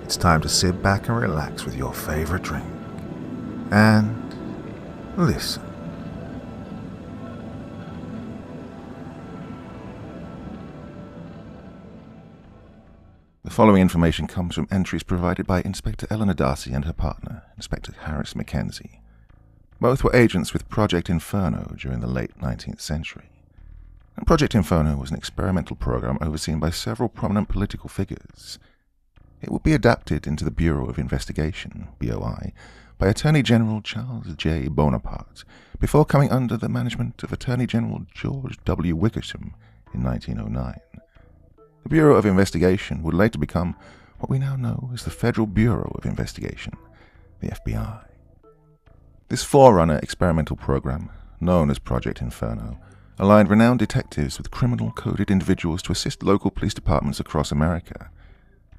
it's time to sit back and relax with your favorite drink. And listen. The following information comes from entries provided by Inspector Eleanor Darcy and her partner, Inspector Harris McKenzie. Both were agents with Project Inferno during the late 19th century. And Project Inferno was an experimental program overseen by several prominent political figures. It would be adapted into the Bureau of Investigation, BOI, by Attorney General Charles J. Bonaparte, before coming under the management of Attorney General George W. Wickersham in 1909. The Bureau of Investigation would later become what we now know as the Federal Bureau of Investigation, the FBI. This forerunner experimental program, known as Project Inferno, aligned renowned detectives with criminal-coded individuals to assist local police departments across America.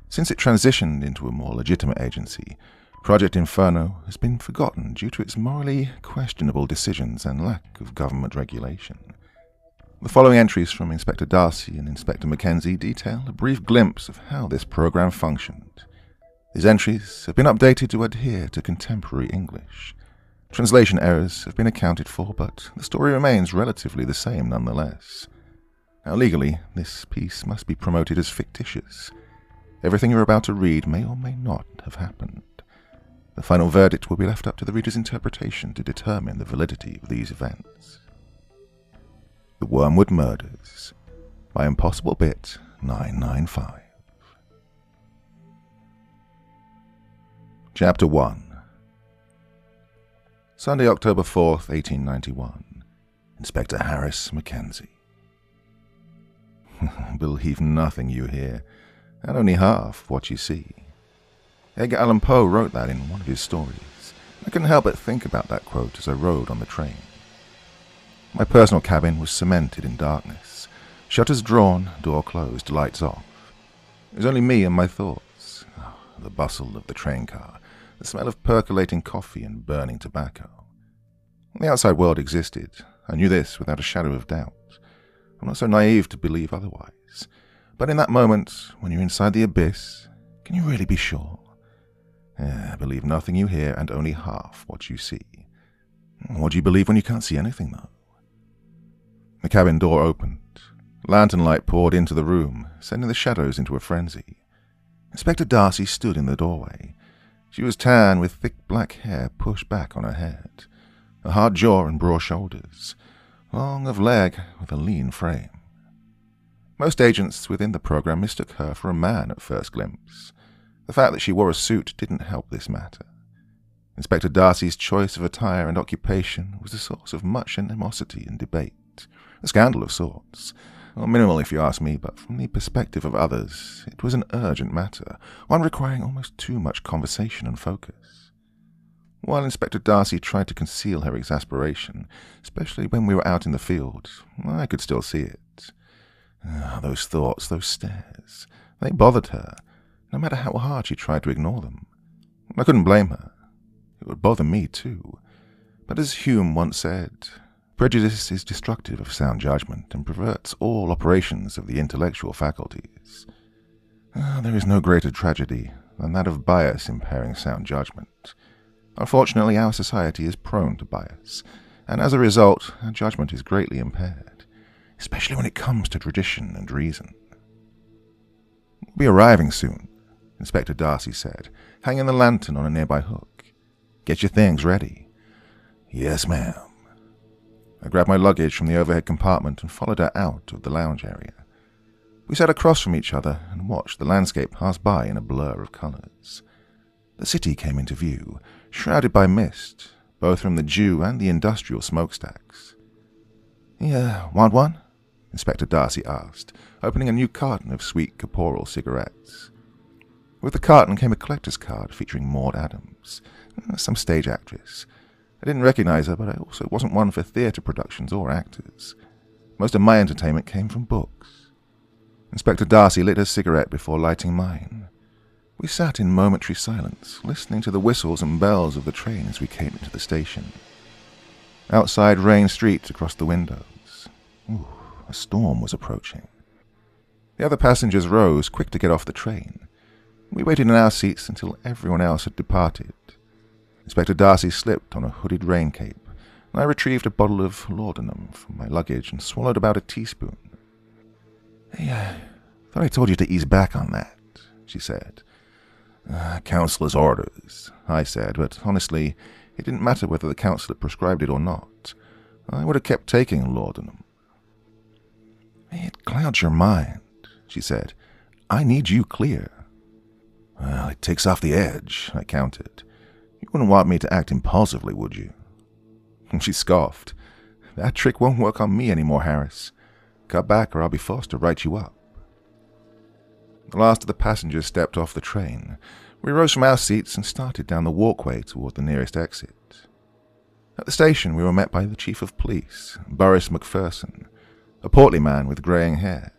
Since it transitioned into a more legitimate agency, Project Inferno has been forgotten due to its morally questionable decisions and lack of government regulation. The following entries from Inspector Darcy and Inspector McKenzie detail a brief glimpse of how this program functioned. These entries have been updated to adhere to contemporary English. Translation errors have been accounted for, but the story remains relatively the same nonetheless. Now, legally, this piece must be promoted as fictitious. Everything you're about to read may or may not have happened. The final verdict will be left up to the reader's interpretation to determine the validity of these events. The Wormwood Murders by Impossible Bit 995. Chapter 1. Sunday, October 4th, 1891. Inspector Harris McKenzie. Believe nothing you hear, and only half what you see. Edgar Allan Poe wrote that in one of his stories. I couldn't help but think about that quote as I rode on the train. My personal cabin was cemented in darkness. Shutters drawn, door closed, lights off. It was only me and my thoughts. Oh, the bustle of the train car, the smell of percolating coffee and burning tobacco. The outside world existed. I knew this without a shadow of doubt. I'm not so naive to believe otherwise. But in that moment, when you're inside the abyss, can you really be sure? Believe nothing you hear and only half what you see. What do you believe when you can't see anything, though? The cabin door opened. Lantern light poured into the room, sending the shadows into a frenzy. Inspector Darcy stood in the doorway. She was tan with thick black hair pushed back on her head, a hard jaw and broad shoulders, long of leg with a lean frame. Most agents within the program mistook her for a man at first glimpse. The fact that she wore a suit didn't help this matter. Inspector Darcy's choice of attire and occupation was the source of much animosity and debate. A scandal of sorts. Well, minimal if you ask me, but from the perspective of others, it was an urgent matter, one requiring almost too much conversation and focus. While Inspector Darcy tried to conceal her exasperation, especially when we were out in the field, I could still see it. Those thoughts, those stares, they bothered her, no matter how hard she tried to ignore them. I couldn't blame her. It would bother me too. But as Hume once said, prejudice is destructive of sound judgment and perverts all operations of the intellectual faculties. There is no greater tragedy than that of bias impairing sound judgment. Unfortunately, our society is prone to bias, and as a result, our judgment is greatly impaired, especially when it comes to tradition and reason. "We'll be arriving soon," Inspector Darcy said, hanging the lantern on a nearby hook. "Get your things ready." "Yes, ma'am." I grabbed my luggage from the overhead compartment and followed her out of the lounge area. We sat across from each other and watched the landscape pass by in a blur of colours. The city came into view, shrouded by mist, both from the dew and the industrial smokestacks. Want one?" Inspector Darcy asked, opening a new carton of sweet corporal cigarettes. With the carton came a collector's card featuring Maud Adams, some stage actress. I didn't recognize her, but I also wasn't one for theatre productions or actors. Most of my entertainment came from books. Inspector Darcy lit a cigarette before lighting mine. We sat in momentary silence, listening to the whistles and bells of the train as we came into the station. Outside rain streaked across the windows. A storm was approaching. The other passengers rose, quick to get off the train. We waited in our seats until everyone else had departed. Inspector Darcy slipped on a hooded rain cape, and I retrieved a bottle of laudanum from my luggage and swallowed about a teaspoon. "Hey, I thought I told you to ease back on that," she said. "Counselor's orders," I said, but honestly, it didn't matter whether the counselor prescribed it or not. I would have kept taking laudanum. "It clouds your mind," she said. "I need you clear." "Well, it takes off the edge," I countered. "You wouldn't want me to act impulsively, would you?" She scoffed. "That trick won't work on me anymore, Harris. Cut back or I'll be forced to write you up." The last of the passengers stepped off the train. We rose from our seats and started down the walkway toward the nearest exit. At the station, we were met by the Chief of Police, Boris McPherson, a portly man with greying hair.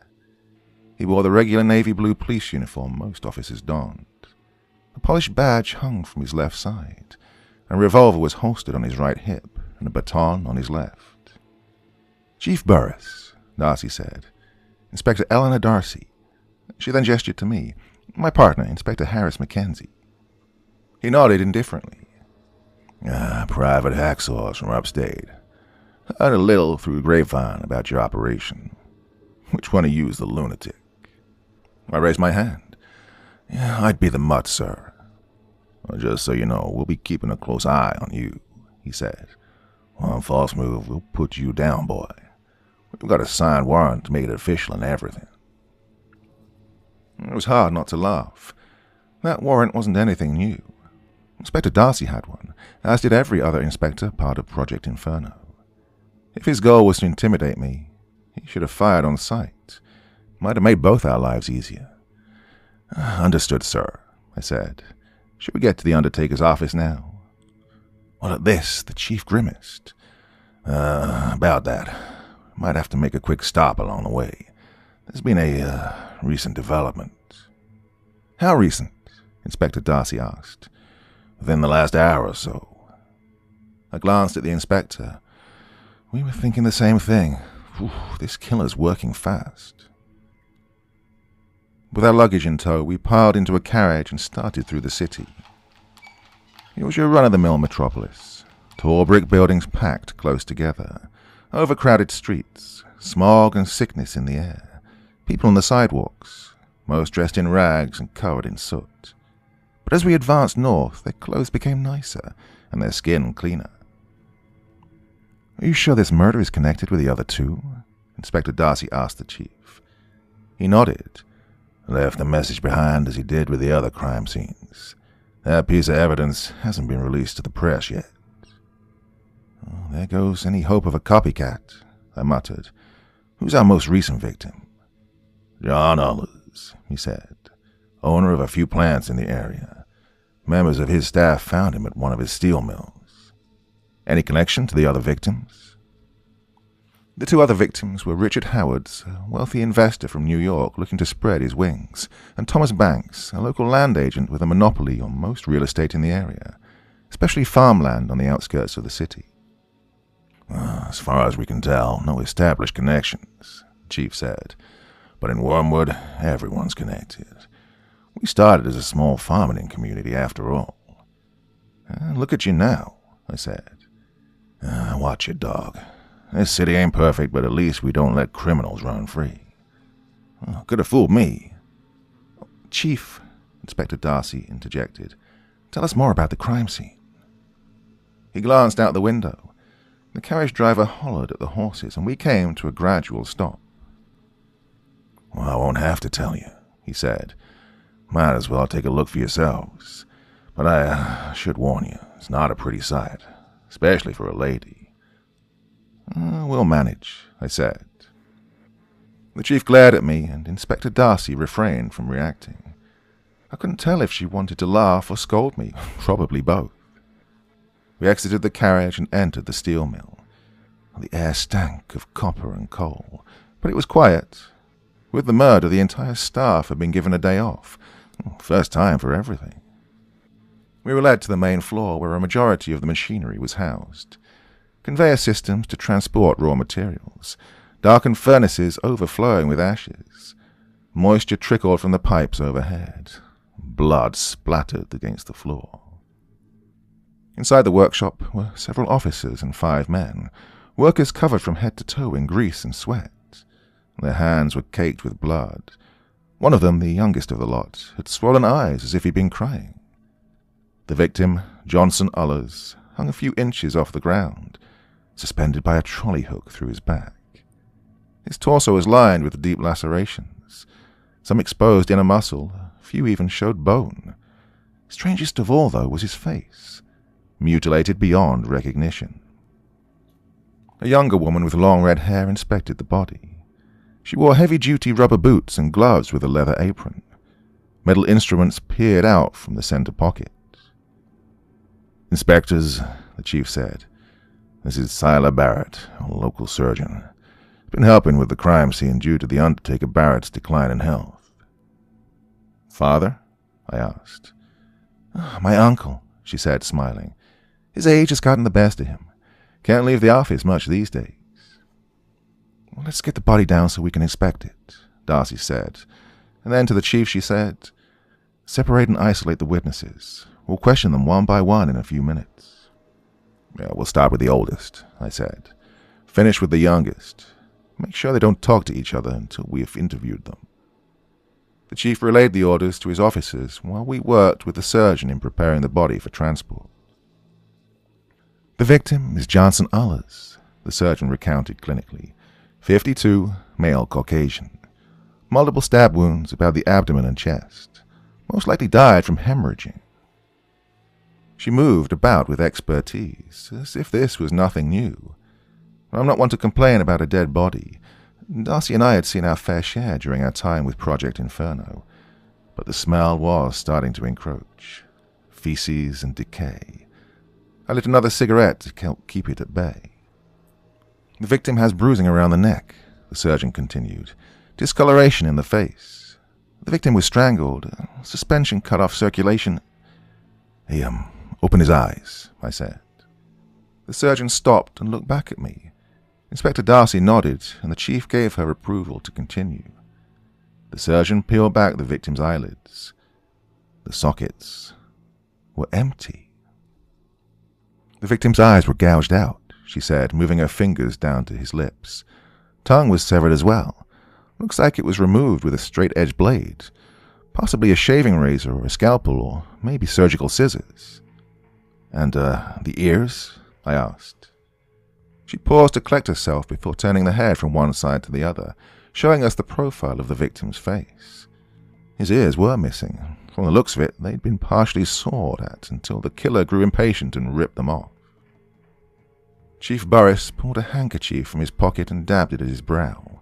He wore the regular navy blue police uniform most officers donned. A polished badge hung from his left side. A revolver was holstered on his right hip, and a baton on his left. "Chief Burris," Darcy said. "Inspector Eleanor Darcy." She then gestured to me. "My partner, Inspector Harris McKenzie." He nodded indifferently. "Private hacksaws from upstate. Heard a little through grapevine about your operation. Which one of you is the lunatic?" I raised my hand. "I'd be the mutt, sir." "Well, just so you know, we'll be keeping a close eye on you," he said. "One false move, we'll put you down, boy. We've got a signed warrant to make it official and everything." It was hard not to laugh. That warrant wasn't anything new. Inspector Darcy had one, as did every other inspector part of Project Inferno. If his goal was to intimidate me, he should have fired on sight. Might have made both our lives easier. "Understood, sir," I said. "Should we get to the Undertaker's office now?" Well, at this, the chief grimaced. About that. Might have to make a quick stop along the way. There's been a recent development." "How recent?" Inspector Darcy asked. "Within the last hour or so." I glanced at the inspector. We were thinking the same thing. This killer's working fast. With our luggage in tow, we piled into a carriage and started through the city. It was your run-of-the-mill metropolis. Tall brick buildings packed close together, overcrowded streets, smog and sickness in the air, people on the sidewalks, most dressed in rags and covered in soot. But as we advanced north, their clothes became nicer and their skin cleaner. "Are you sure this murder is connected with the other two?" Inspector Darcy asked the chief. He nodded. "Left a message behind as he did with the other crime scenes. That piece of evidence hasn't been released to the press yet." "Oh, there goes any hope of a copycat," I muttered. "Who's our most recent victim?" "John Ullers," he said. "Owner of a few plants in the area. Members of his staff found him at one of his steel mills." "Any connection to the other victims?" The two other victims were Richard Howard, a wealthy investor from New York looking to spread his wings, and Thomas Banks, a local land agent with a monopoly on most real estate in the area, especially farmland on the outskirts of the city. "As far as we can tell, no established connections," the chief said. "But in Wormwood, everyone's connected. We started as a small farming community after all." "Look at you now," I said. "Watch your dog. This city ain't perfect, but at least we don't let criminals run free." "Could have fooled me." "Chief," Inspector Darcy interjected, "tell us more about the crime scene." He glanced out the window. The carriage driver hollered at the horses, and we came to a gradual stop. "Well, I won't have to tell you," he said. "Might as well take a look for yourselves. But I should warn you, it's not a pretty sight, especially for a lady." "We'll manage," I said. The chief glared at me, and Inspector Darcy refrained from reacting. I couldn't tell if she wanted to laugh or scold me, probably both. We exited the carriage and entered the steel mill. The air stank of copper and coal, but it was quiet. With the murder, the entire staff had been given a day off. First time for everything. We were led to the main floor, where a majority of the machinery was housed. Conveyor systems to transport raw materials, darkened furnaces overflowing with ashes. Moisture trickled from the pipes overhead. blood splattered against the floor. Inside the workshop were several officers and 5 men, workers covered from head to toe in grease and sweat. Their hands were caked with blood. One of them, the youngest of the lot, had swollen eyes as if he'd been crying. The victim, Johnson Ullers, hung a few inches off the ground, suspended by a trolley hook through his back. His torso was lined with deep lacerations, some exposed inner muscle, a few even showed bone. Strangest of all, though, was his face, mutilated beyond recognition. A younger woman with long red hair inspected the body. She wore heavy-duty rubber boots and gloves with a leather apron. Metal instruments peered out from the center pocket. "Inspectors," the chief said, "this is Siler Barrett, a local surgeon. Been helping with the crime scene due to the Undertaker Barrett's decline in health." "Father?" I asked. "My uncle," she said, smiling. "His age has gotten the best of him. Can't leave the office much these days." "Well, let's get the body down so we can inspect it," Darcy said. And then to the chief she said, "Separate and isolate the witnesses. We'll question them one by one in a few minutes." "Yeah, we'll start with the oldest," I said. "Finish with the youngest. Make sure they don't talk to each other until we have interviewed them." The chief relayed the orders to his officers while we worked with the surgeon in preparing the body for transport. "The victim is Johnson Ullers," the surgeon recounted clinically. 52, male Caucasian. Multiple stab wounds about the abdomen and chest. Most likely died from hemorrhaging. She moved about with expertise, as if this was nothing new. I'm not one to complain about a dead body. Darcy and I had seen our fair share during our time with Project Inferno, but the smell was starting to encroach. Feces and decay. I lit another cigarette to help keep it at bay. "The victim has bruising around the neck," the surgeon continued. "Discoloration in the face. The victim was strangled. Suspension cut off circulation." "He, open his eyes," I said. The surgeon stopped and looked back at me. Inspector Darcy nodded, and the chief gave her approval to continue. The surgeon peeled back the victim's eyelids. The sockets were empty. "The victim's eyes were gouged out," she said, moving her fingers down to his lips. "Tongue was severed as well. Looks like it was removed with a straight-edged blade. Possibly a shaving razor or a scalpel or maybe surgical scissors." "And, the ears?" I asked. She paused to collect herself before turning the head from one side to the other, showing us the profile of the victim's face. His ears were missing. From the looks of it, they'd been partially sawed at until the killer grew impatient and ripped them off. Chief Burris pulled a handkerchief from his pocket and dabbed it at his brow.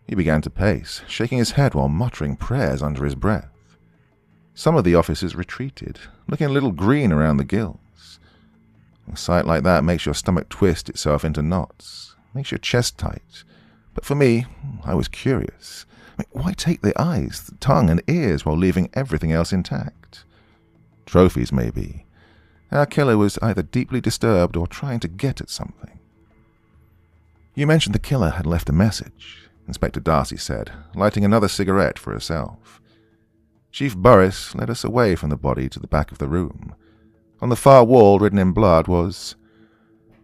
He began to pace, shaking his head while muttering prayers under his breath. Some of the officers retreated, looking a little green around the gills. A sight like that makes your stomach twist itself into knots, makes your chest tight. But for me, I was curious. Why take the eyes, the tongue, and ears while leaving everything else intact? Trophies, maybe. Our killer was either deeply disturbed or trying to get at something. "You mentioned the killer had left a message," Inspector Darcy said, lighting another cigarette for herself. Chief Burris led us away from the body to the back of the room. On the far wall, written in blood, was,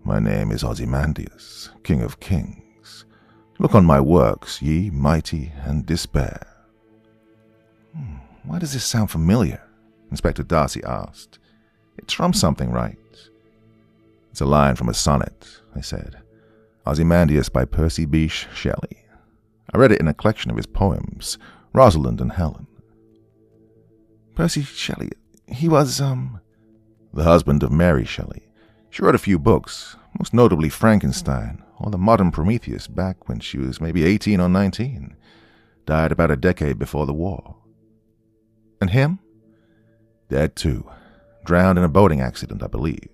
"My name is Ozymandias, King of Kings. Look on my works, ye mighty, and despair." "Why does this sound familiar?" Inspector Darcy asked. "It's from something, right?" "It's a line from a sonnet," I said. "Ozymandias by Percy Bysshe Shelley. I read it in a collection of his poems, Rosalind and Helen." "Percy Shelley, he was, "The husband of Mary Shelley. She wrote a few books, most notably Frankenstein, or the modern Prometheus, back when she was maybe 18 or 19. Died about a decade before the war." "And him?" "Dead too. Drowned in a boating accident, I believe."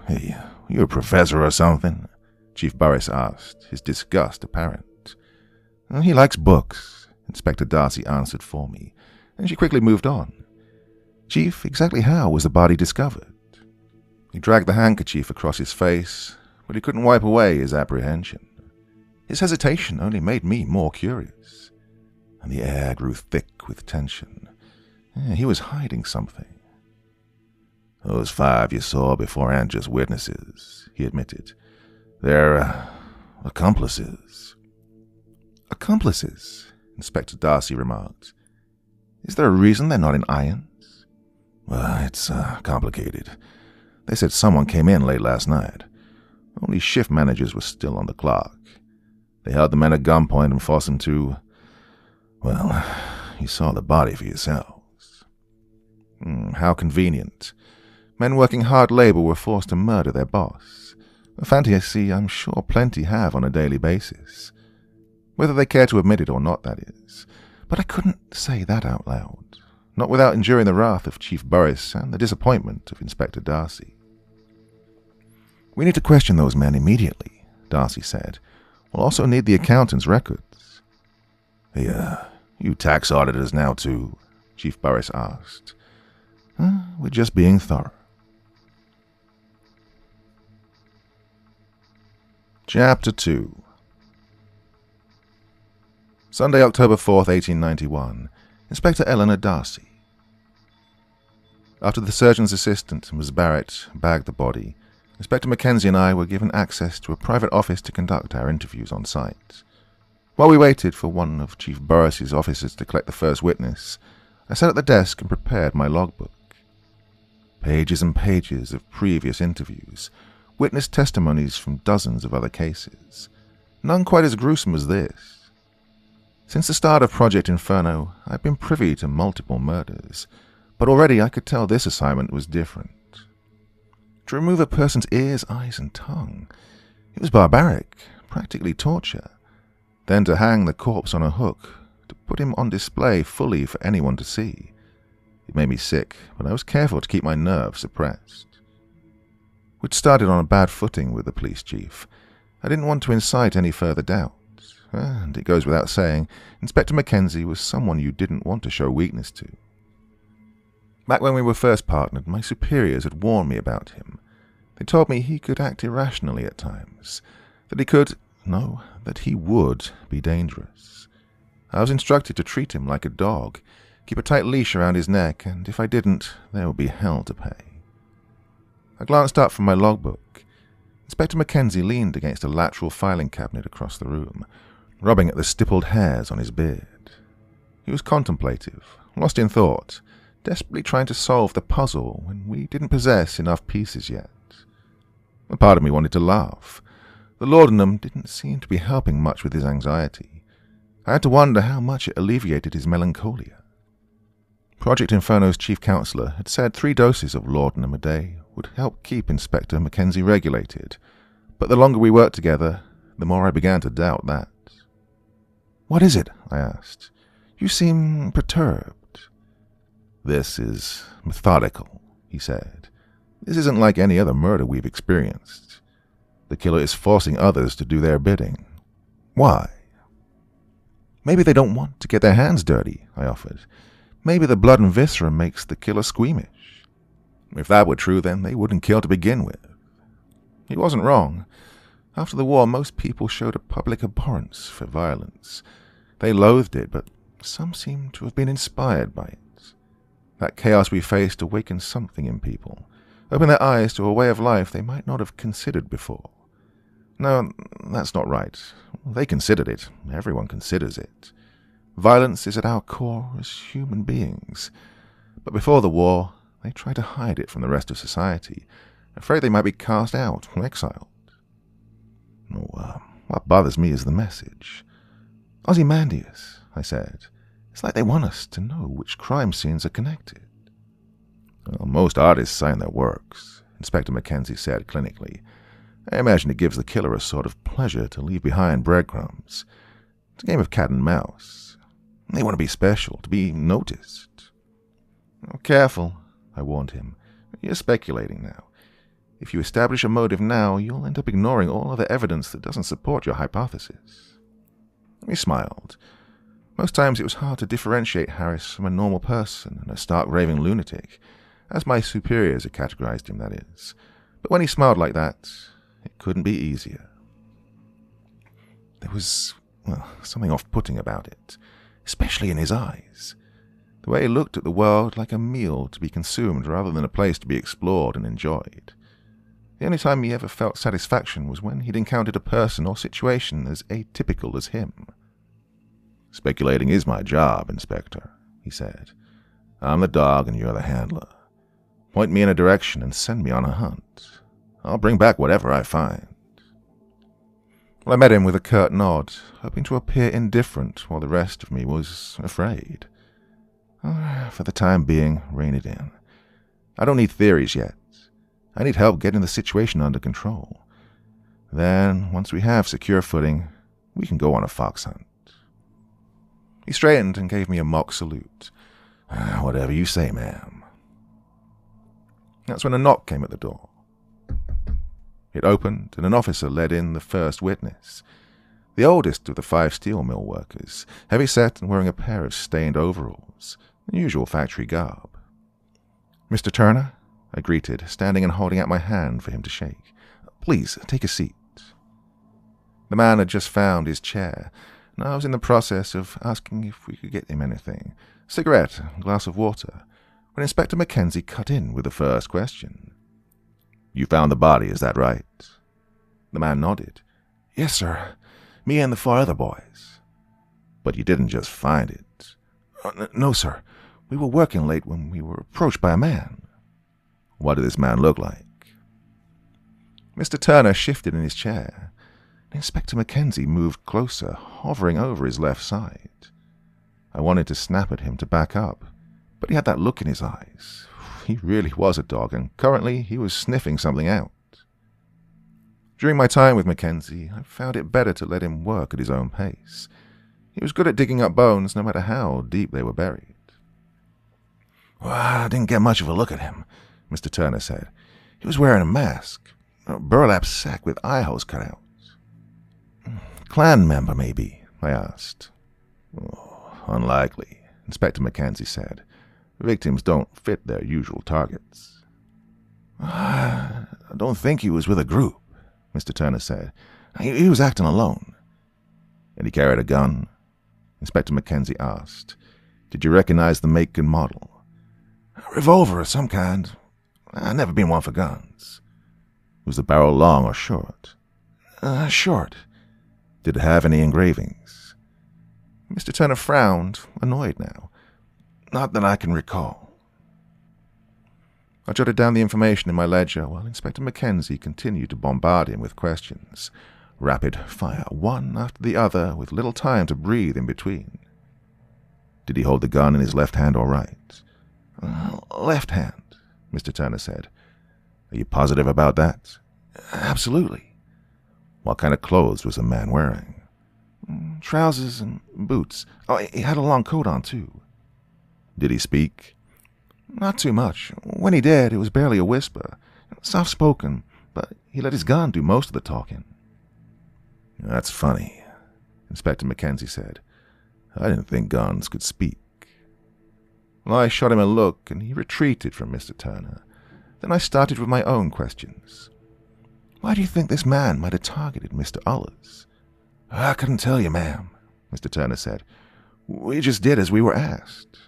"Hey, you a professor or something?" Chief Burris asked, his disgust apparent. "He likes books," Inspector Darcy answered for me, and she quickly moved on. "Chief, exactly how was the body discovered?" He dragged the handkerchief across his face, but he couldn't wipe away his apprehension. His hesitation only made me more curious, and the air grew thick with tension. Yeah, he was hiding something. "Those 5 you saw before aren't just witnesses," he admitted. "They're accomplices." "Accomplices?" Inspector Darcy remarked. "Is there a reason they're not in irons?" "Well, it's complicated. They said someone came in late last night. Only shift managers were still on the clock. They held the men at gunpoint and forced them to... Well, you saw the body for yourselves." How convenient. Men working hard labor were forced to murder their boss. A fantasy I'm sure plenty have on a daily basis. Whether they care to admit it or not, that is. But I couldn't say that out loud, not without enduring the wrath of Chief Burris and the disappointment of Inspector Darcy. "We need to question those men immediately," Darcy said. "We'll also need the accountant's records." You tax auditors now too?" Chief Burris asked. We're just being thorough." Chapter 2. Sunday, October 4th, 1891. Inspector Eleanor Darcy. After the surgeon's assistant, Ms. Barrett, bagged the body, Inspector McKenzie and I were given access to a private office to conduct our interviews on site. While we waited for one of Chief Burris's officers to collect the first witness, I sat at the desk and prepared my logbook. Pages and pages of previous interviews, witness testimonies from dozens of other cases, none quite as gruesome as this. Since the start of Project Inferno, I'd been privy to multiple murders, but already I could tell this assignment was different. To remove a person's ears, eyes, and tongue, it was barbaric, practically torture. Then to hang the corpse on a hook, to put him on display fully for anyone to see. It made me sick, but I was careful to keep my nerves suppressed. We'd started on a bad footing with the police chief. I didn't want to incite any further doubt. And it goes without saying, Inspector McKenzie was someone you didn't want to show weakness to. Back when we were first partnered, my superiors had warned me about him. They told me he could act irrationally at times, that he would be dangerous. I was instructed to treat him like a dog, keep a tight leash around his neck, and if I didn't, there would be hell to pay. I glanced up from my logbook. Inspector McKenzie leaned against a lateral filing cabinet across the room, rubbing at the stippled hairs on his beard. He was contemplative, lost in thought, desperately trying to solve the puzzle when we didn't possess enough pieces yet. A part of me wanted to laugh. The laudanum didn't seem to be helping much with his anxiety. I had to wonder how much it alleviated his melancholia. Project Inferno's chief counselor had said 3 doses of laudanum a day would help keep Inspector McKenzie regulated, but the longer we worked together, the more I began to doubt that. "What is it?" I asked. "You seem perturbed." "This is methodical," he said. "This isn't like any other murder we've experienced. The killer is forcing others to do their bidding. Why?" "Maybe they don't want to get their hands dirty," I offered. "Maybe the blood and viscera makes the killer squeamish." If that were true, then they wouldn't kill to begin with. He wasn't wrong. After the war, most people showed a public abhorrence for violence. They loathed it, but some seemed to have been inspired by it. That chaos we faced awakened something in people, opened their eyes to a way of life they might not have considered before. No, that's not right. They considered it. Everyone considers it. Violence is at our core as human beings. But before the war, they tried to hide it from the rest of society, afraid they might be cast out or exiled. What bothers me is the message. "Ozymandias," I said. "It's like they want us to know which crime scenes are connected." "Well, most artists sign their works," Inspector McKenzie said clinically. "I imagine it gives the killer a sort of pleasure to leave behind breadcrumbs. It's a game of cat and mouse. They want to be special, to be noticed." "Careful," I warned him. "You're speculating now. If you establish a motive now, you'll end up ignoring all other evidence that doesn't support your hypothesis." He smiled. Most times it was hard to differentiate Harris from a normal person and a stark raving lunatic, as my superiors had categorized him, that is. But when he smiled like that, it couldn't be easier. There was, something off-putting about it, especially in his eyes. the way he looked at the world like a meal to be consumed rather than a place to be explored and enjoyed. The only time he ever felt satisfaction was when he'd encountered a person or situation as atypical as him. "Speculating is my job, Inspector," he said. "I'm the dog and you're the handler. Point me in a direction and send me on a hunt. I'll bring back whatever I find." Well, I met him with a curt nod, hoping to appear indifferent while the rest of me was afraid. For the time being, rein it in. I don't need theories yet. I need help getting the situation under control. Then, once we have secure footing, we can go on a fox hunt. He straightened and gave me a mock salute. "Whatever you say, ma'am." That's when a knock came at the door. It opened, and an officer led in the first witness, the oldest of the 5 steel mill workers, heavy-set and wearing a pair of stained overalls, the usual factory garb. "Mr. Turner?" I greeted, standing and holding out my hand for him to shake. "Please, take a seat." The man had just found his chair, and I was in the process of asking if we could get him anything, a cigarette, a glass of water, when Inspector McKenzie cut in with the first question. "You found the body, is that right?" The man nodded. "Yes, sir. Me and the 4 other boys." "But you didn't just find it." No, sir. We were working late when we were approached by a man." "What did this man look like?" Mr. Turner shifted in his chair. Inspector McKenzie moved closer, hovering over his left side. I wanted to snap at him to back up, but he had that look in his eyes. He really was a dog, and currently he was sniffing something out. During my time with McKenzie, I found it better to let him work at his own pace. He was good at digging up bones, no matter how deep they were buried. "Well, I didn't get much of a look at him," Mr. Turner said. "He was wearing a mask, a burlap sack with eye holes cut out." "Clan member, maybe?" I asked. "Unlikely," Inspector McKenzie said. "Victims don't fit their usual targets." "I don't think he was with a group," Mr. Turner said. He was acting alone." "And he carried a gun?" Inspector McKenzie asked. "Did you recognize the make and model?" "A revolver of some kind. I've never been one for guns." "Was the barrel long or short?" Short." "Did it have any engravings?" Mr. Turner frowned, annoyed now. "Not that I can recall." I jotted down the information in my ledger while Inspector McKenzie continued to bombard him with questions. Rapid fire, one after the other, with little time to breathe in between. "Did he hold the gun in his left hand or right?" Left hand," Mr. Turner said. "Are you positive about that?" "Absolutely." "What kind of clothes was the man wearing?" "Trousers and boots. He had a long coat on, too." "Did he speak?" "Not too much. When he did, it was barely a whisper. Soft-spoken, but he let his gun do most of the talking." "That's funny," Inspector McKenzie said. "I didn't think guns could speak." Well, I shot him a look, and he retreated from Mr. Turner. Then I started with my own questions. "Why do you think this man might have targeted Mr. Ullers?" "I couldn't tell you, ma'am," Mr. Turner said. "We just did as we were asked."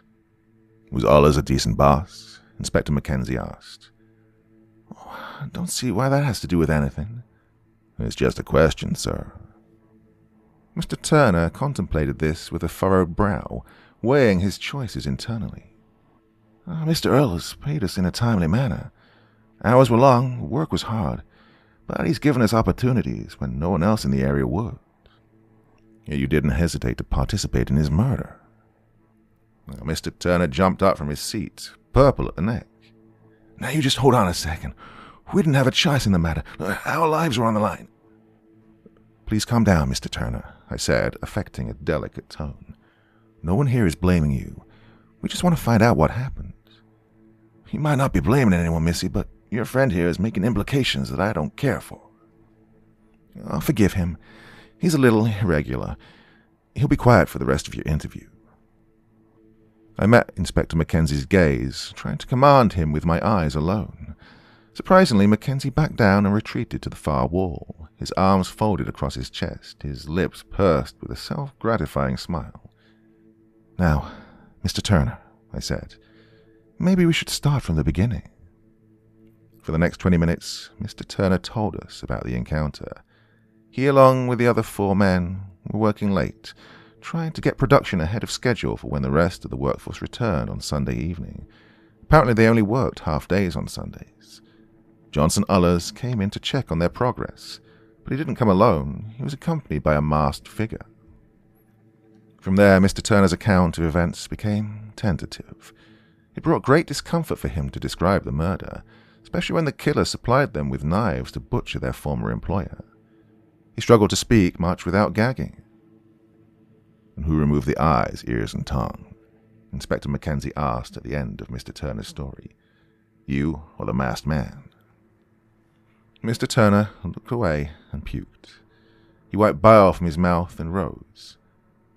"Was Ullers a decent boss?" Inspector McKenzie asked. "I don't see why that has to do with anything." "It's just a question, sir." Mr. Turner contemplated this with a furrowed brow, weighing his choices internally. "Mr. Ullers paid us in a timely manner. Hours were long, work was hard, but he's given us opportunities when no one else in the area would." "Yet you didn't hesitate to participate in his murder." Mr. Turner jumped up from his seat, purple at the neck. "Now you just hold on a second. We didn't have a choice in the matter. Our lives were on the line." "Please calm down, Mr. Turner," I said, affecting a delicate tone. "No one here is blaming you. We just want to find out what happened." "You might not be blaming anyone, Missy, but your friend here is making implications that I don't care for." "I'll forgive him. He's a little irregular. He'll be quiet for the rest of your interview." I met Inspector McKenzie's gaze, trying to command him with my eyes alone. Surprisingly, McKenzie backed down and retreated to the far wall, his arms folded across his chest, his lips pursed with a self-gratifying smile. "Now, Mr. Turner," I said. "Maybe we should start from the beginning." For the next 20 minutes, Mr. Turner told us about the encounter. He, along with the other 4 men, were working late, trying to get production ahead of schedule for when the rest of the workforce returned on Sunday evening. Apparently they only worked half days on Sundays. Johnson Ullers came in to check on their progress, but he didn't come alone. He was accompanied by a masked figure. From there, Mr. Turner's account of events became tentative. It brought great discomfort for him to describe the murder, especially when the killer supplied them with knives to butcher their former employer. He struggled to speak much without gagging. "And who removed the eyes, ears, and tongue?" Inspector McKenzie asked at the end of Mr. Turner's story. "You or the masked man?" Mr. Turner looked away and puked. He wiped bile from his mouth and rose.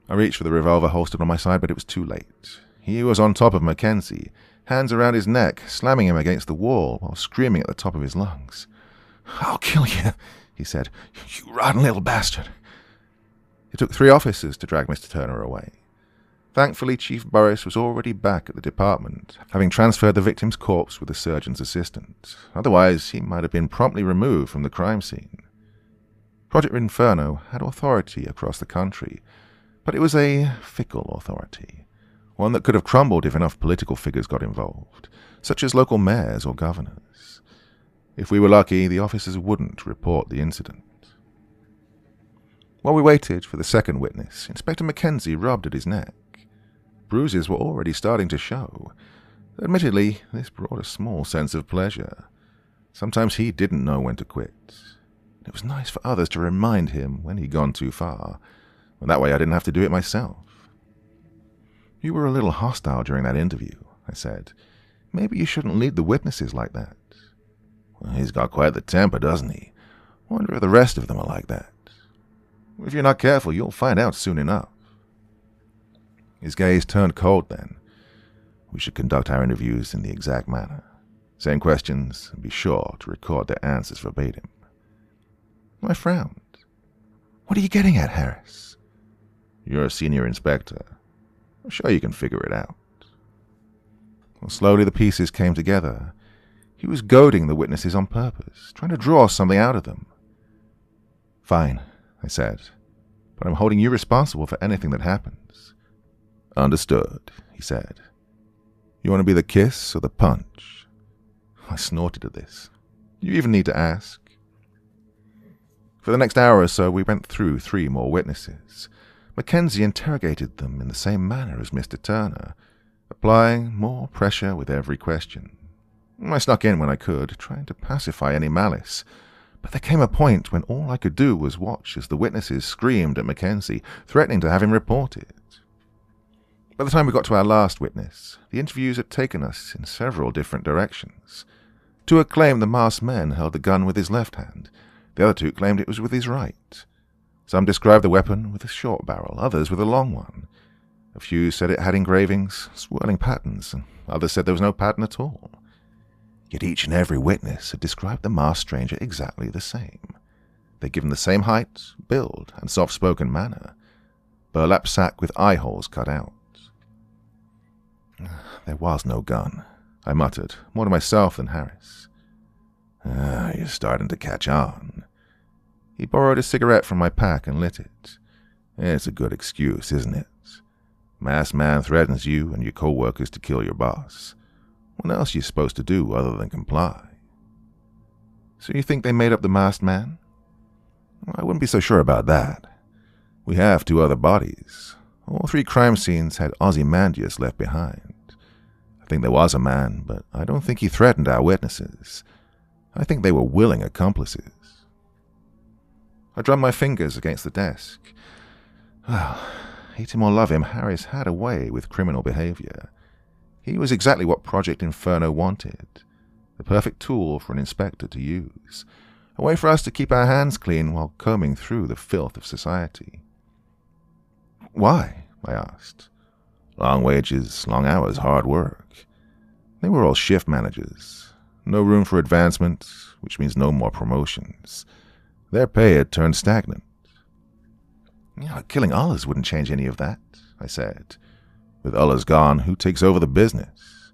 I reached for the revolver holstered on my side, but it was too late. He was on top of Mackenzie, hands around his neck, slamming him against the wall while screaming at the top of his lungs. "I'll kill you," he said. "You rotten little bastard." It took 3 officers to drag Mr. Turner away. Thankfully, Chief Burris was already back at the department, having transferred the victim's corpse with the surgeon's assistant. Otherwise, he might have been promptly removed from the crime scene. Project Inferno had authority across the country, but it was a fickle authority, one that could have crumbled if enough political figures got involved, such as local mayors or governors. If we were lucky, the officers wouldn't report the incident. While we waited for the second witness, Inspector McKenzie rubbed at his neck. Bruises were already starting to show. Admittedly, this brought a small sense of pleasure. Sometimes he didn't know when to quit. It was nice for others to remind him when he'd gone too far, and that way I didn't have to do it myself. "You were a little hostile during that interview," I said. "Maybe you shouldn't lead the witnesses like that." "Well, he's got quite the temper, doesn't he? Wonder if the rest of them are like that." "If you're not careful, you'll find out soon enough." His gaze turned cold then. "We should conduct our interviews in the exact manner. Same questions, and be sure to record their answers verbatim." I frowned. "What are you getting at, Harris?" "You're a senior inspector. I'm sure you can figure it out." Well, slowly the pieces came together. He was goading the witnesses on purpose, trying to draw something out of them. "Fine," I said, "but I'm holding you responsible for anything that happens." "Understood," he said. "You want to be the kiss or the punch?" I snorted at this. "You even need to ask?" For the next hour or so, we went through 3 more witnesses. Mackenzie interrogated them in the same manner as Mr. Turner, applying more pressure with every question. I snuck in when I could, trying to pacify any malice, but there came a point when all I could do was watch as the witnesses screamed at Mackenzie, threatening to have him reported. By the time we got to our last witness, the interviews had taken us in several different directions. 2 had claimed the masked man held the gun with his left hand. The other 2 claimed it was with his right. Some described the weapon with a short barrel, others with a long one. A few said it had engravings, swirling patterns, and others said there was no pattern at all. Yet each and every witness had described the masked stranger exactly the same. They'd given the same height, build, and soft-spoken manner. Burlap sack with eye holes cut out. "There was no gun," I muttered, more to myself than Harris. You're starting to catch on." He borrowed a cigarette from my pack and lit it. "It's a good excuse, isn't it? Masked man threatens you and your co-workers to kill your boss. What else are you supposed to do other than comply?" "So you think they made up the masked man?" "I wouldn't be so sure about that. We have 2 other bodies. All 3 crime scenes had Ozymandias left behind. I think there was a man, but I don't think he threatened our witnesses. I think they were willing accomplices." I drummed my fingers against the desk. Well, hate him or love him, Harris had a way with criminal behavior. He was exactly what Project Inferno wanted. The perfect tool for an inspector to use. A way for us to keep our hands clean while combing through the filth of society. "Why?" I asked. "Long wages, long hours, hard work. They were all shift managers. No room for advancement, which means no more promotions. Their pay had turned stagnant." "Killing Ullers wouldn't change any of that," I said. With Ullers gone, who takes over the business?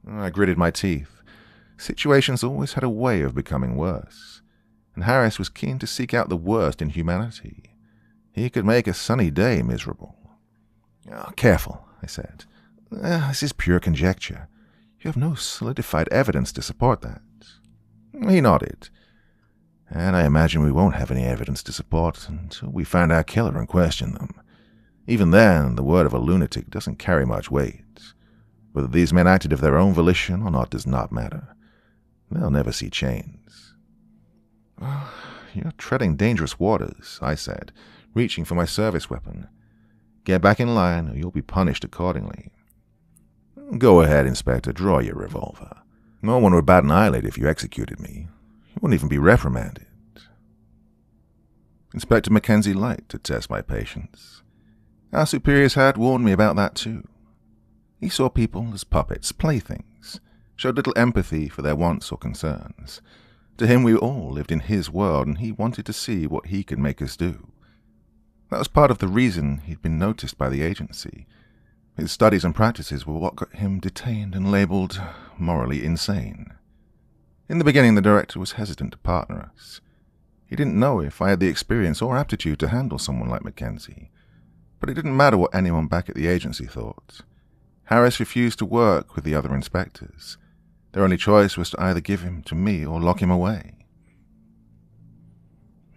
I gritted my teeth. Situations always had a way of becoming worse, and Harris was keen to seek out the worst in humanity. He could make a sunny day miserable. Oh, careful, I said. This is pure conjecture. You have no solidified evidence to support that. He nodded. And I imagine we won't have any evidence to support until we find our killer and question them. Even then, the word of a lunatic doesn't carry much weight. Whether these men acted of their own volition or not does not matter. They'll never see chains. Well, you're treading dangerous waters, I said, reaching for my service weapon. Get back in line or you'll be punished accordingly. Go ahead, Inspector, draw your revolver. No one would bat an eyelid if you executed me. You wouldn't even be reprimanded. Inspector McKenzie liked to test my patience. Our superiors had warned me about that too. He saw people as puppets, playthings, showed little empathy for their wants or concerns. To him we all lived in his world, and he wanted to see what he could make us do. That was part of the reason he'd been noticed by the agency. His studies and practices were what got him detained and labelled morally insane. In the beginning, the director was hesitant to partner us. He didn't know if I had the experience or aptitude to handle someone like McKenzie. But it didn't matter what anyone back at the agency thought. Harris refused to work with the other inspectors. Their only choice was to either give him to me or lock him away.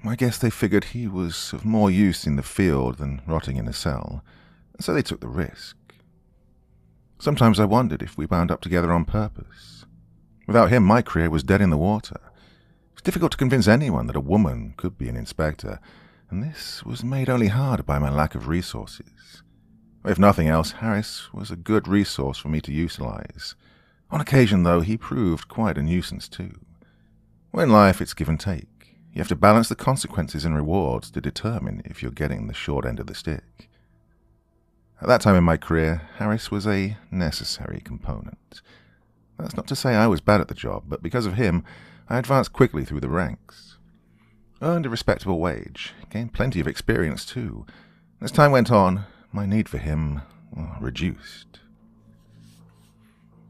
I guess they figured he was of more use in the field than rotting in a cell, so they took the risk. Sometimes I wondered if we wound up together on purpose. Without him, my career was dead in the water. It's difficult to convince anyone that a woman could be an inspector, and this was made only harder by my lack of resources. If nothing else, Harris was a good resource for me to utilize. On occasion, though, he proved quite a nuisance too. Well, in life, it's give and take. You have to balance the consequences and rewards to determine if you're getting the short end of the stick. At that time in my career, Harris was a necessary component. That's not to say I was bad at the job, but because of him, I advanced quickly through the ranks. Earned a respectable wage, gained plenty of experience too. As time went on, my need for him reduced.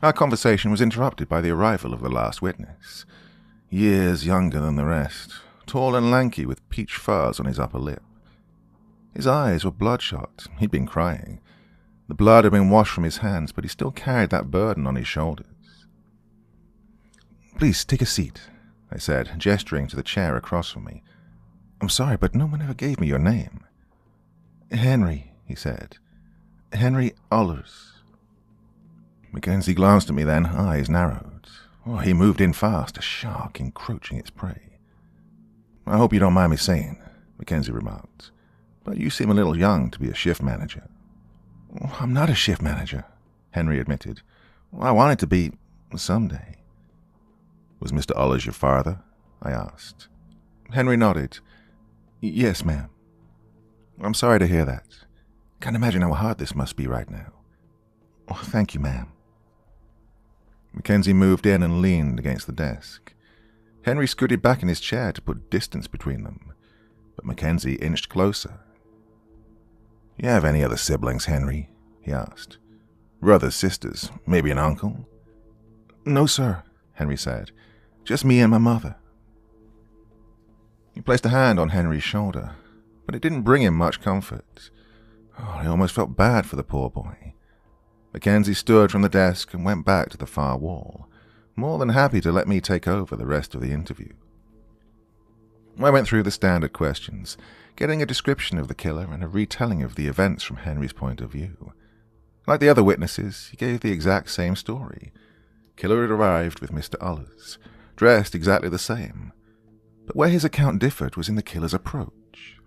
Our conversation was interrupted by the arrival of the last witness. Years younger than the rest, tall and lanky with peach fuzz on his upper lip. His eyes were bloodshot. He'd been crying. The blood had been washed from his hands, but he still carried that burden on his shoulders. "Please, take a seat," I said, gesturing to the chair across from me. "I'm sorry, but no one ever gave me your name." "Henry," he said. "Henry Ullers." McKenzie glanced at me then, eyes narrowed. He moved in fast, a shark encroaching its prey. "I hope you don't mind me saying," McKenzie remarked, "but you seem a little young to be a shift manager." "I'm not a shift manager," Henry admitted. "I wanted to be someday." "Was Mr. Ullers your father?" I asked. Henry nodded. "Yes, ma'am." "I'm sorry to hear that. Can't imagine how hard this must be right now." "Thank you, ma'am." McKenzie moved in and leaned against the desk. Henry scooted back in his chair to put distance between them, but McKenzie inched closer. "You have any other siblings, Henry?" he asked. "Brothers, sisters, maybe an uncle?" "No, sir," Henry said. "Just me and my mother." He placed a hand on Henry's shoulder, but it didn't bring him much comfort. I almost felt bad for the poor boy. McKenzie stood from the desk and went back to the far wall, more than happy to let me take over the rest of the interview. I went through the standard questions, getting a description of the killer and a retelling of the events from Henry's point of view. Like the other witnesses, he gave the exact same story. Killer had arrived with Mr. Ullers, dressed exactly the same. But where his account differed was in the killer's approach.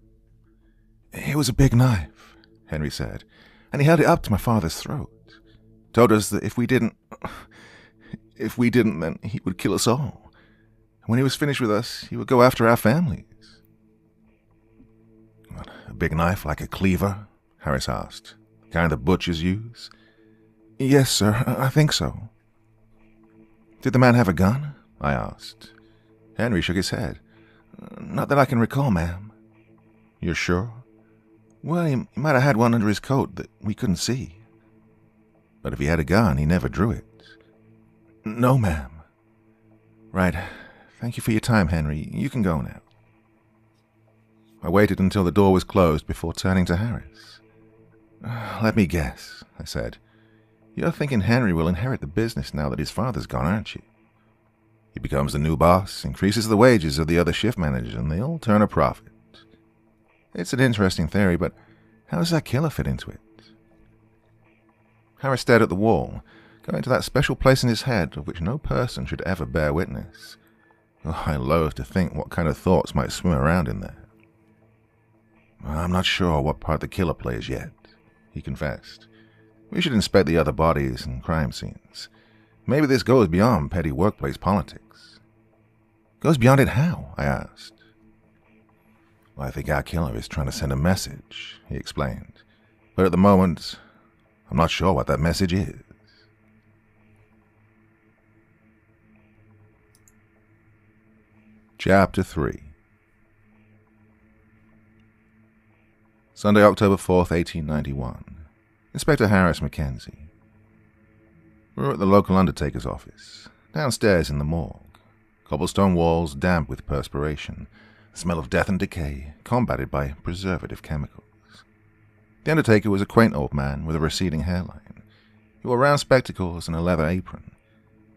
"It was a big knife," Henry said, "and he held it up to my father's throat. Told us that if we didn't, then he would kill us all. And when he was finished with us, he would go after our families." "A big knife like a cleaver?" Harris asked. "The kind the butchers use?" "Yes, sir, I think so." "Did the man have a gun?" I asked. Henry shook his head. "Not that I can recall, ma'am." "You're sure?" "Well, he might have had one under his coat that we couldn't see." But if he had a gun, he never drew it. No, ma'am. Right. Thank you for your time, Henry. You can go now. I waited until the door was closed before turning to Harris. Let me guess, I said. You're thinking Henry will inherit the business now that his father's gone, aren't you? He becomes the new boss, increases the wages of the other shift managers, and they'll turn a profit. It's an interesting theory, but how does that killer fit into it? Harris stared at the wall, going to that special place in his head of which no person should ever bear witness. Oh, I loathe to think what kind of thoughts might swim around in there. I'm not sure what part the killer plays yet, he confessed. We should inspect the other bodies and crime scenes. Maybe this goes beyond petty workplace politics. Goes beyond it how? I asked. Well, I think our killer is trying to send a message, he explained. But at the moment, I'm not sure what that message is. Chapter 3. Sunday, October 4th, 1891. Inspector Harris, McKenzie. We were at the local undertaker's office, downstairs in the morgue. Cobblestone walls damp with perspiration, the smell of death and decay, combated by preservative chemicals. The undertaker was a quaint old man with a receding hairline. He wore round spectacles and a leather apron.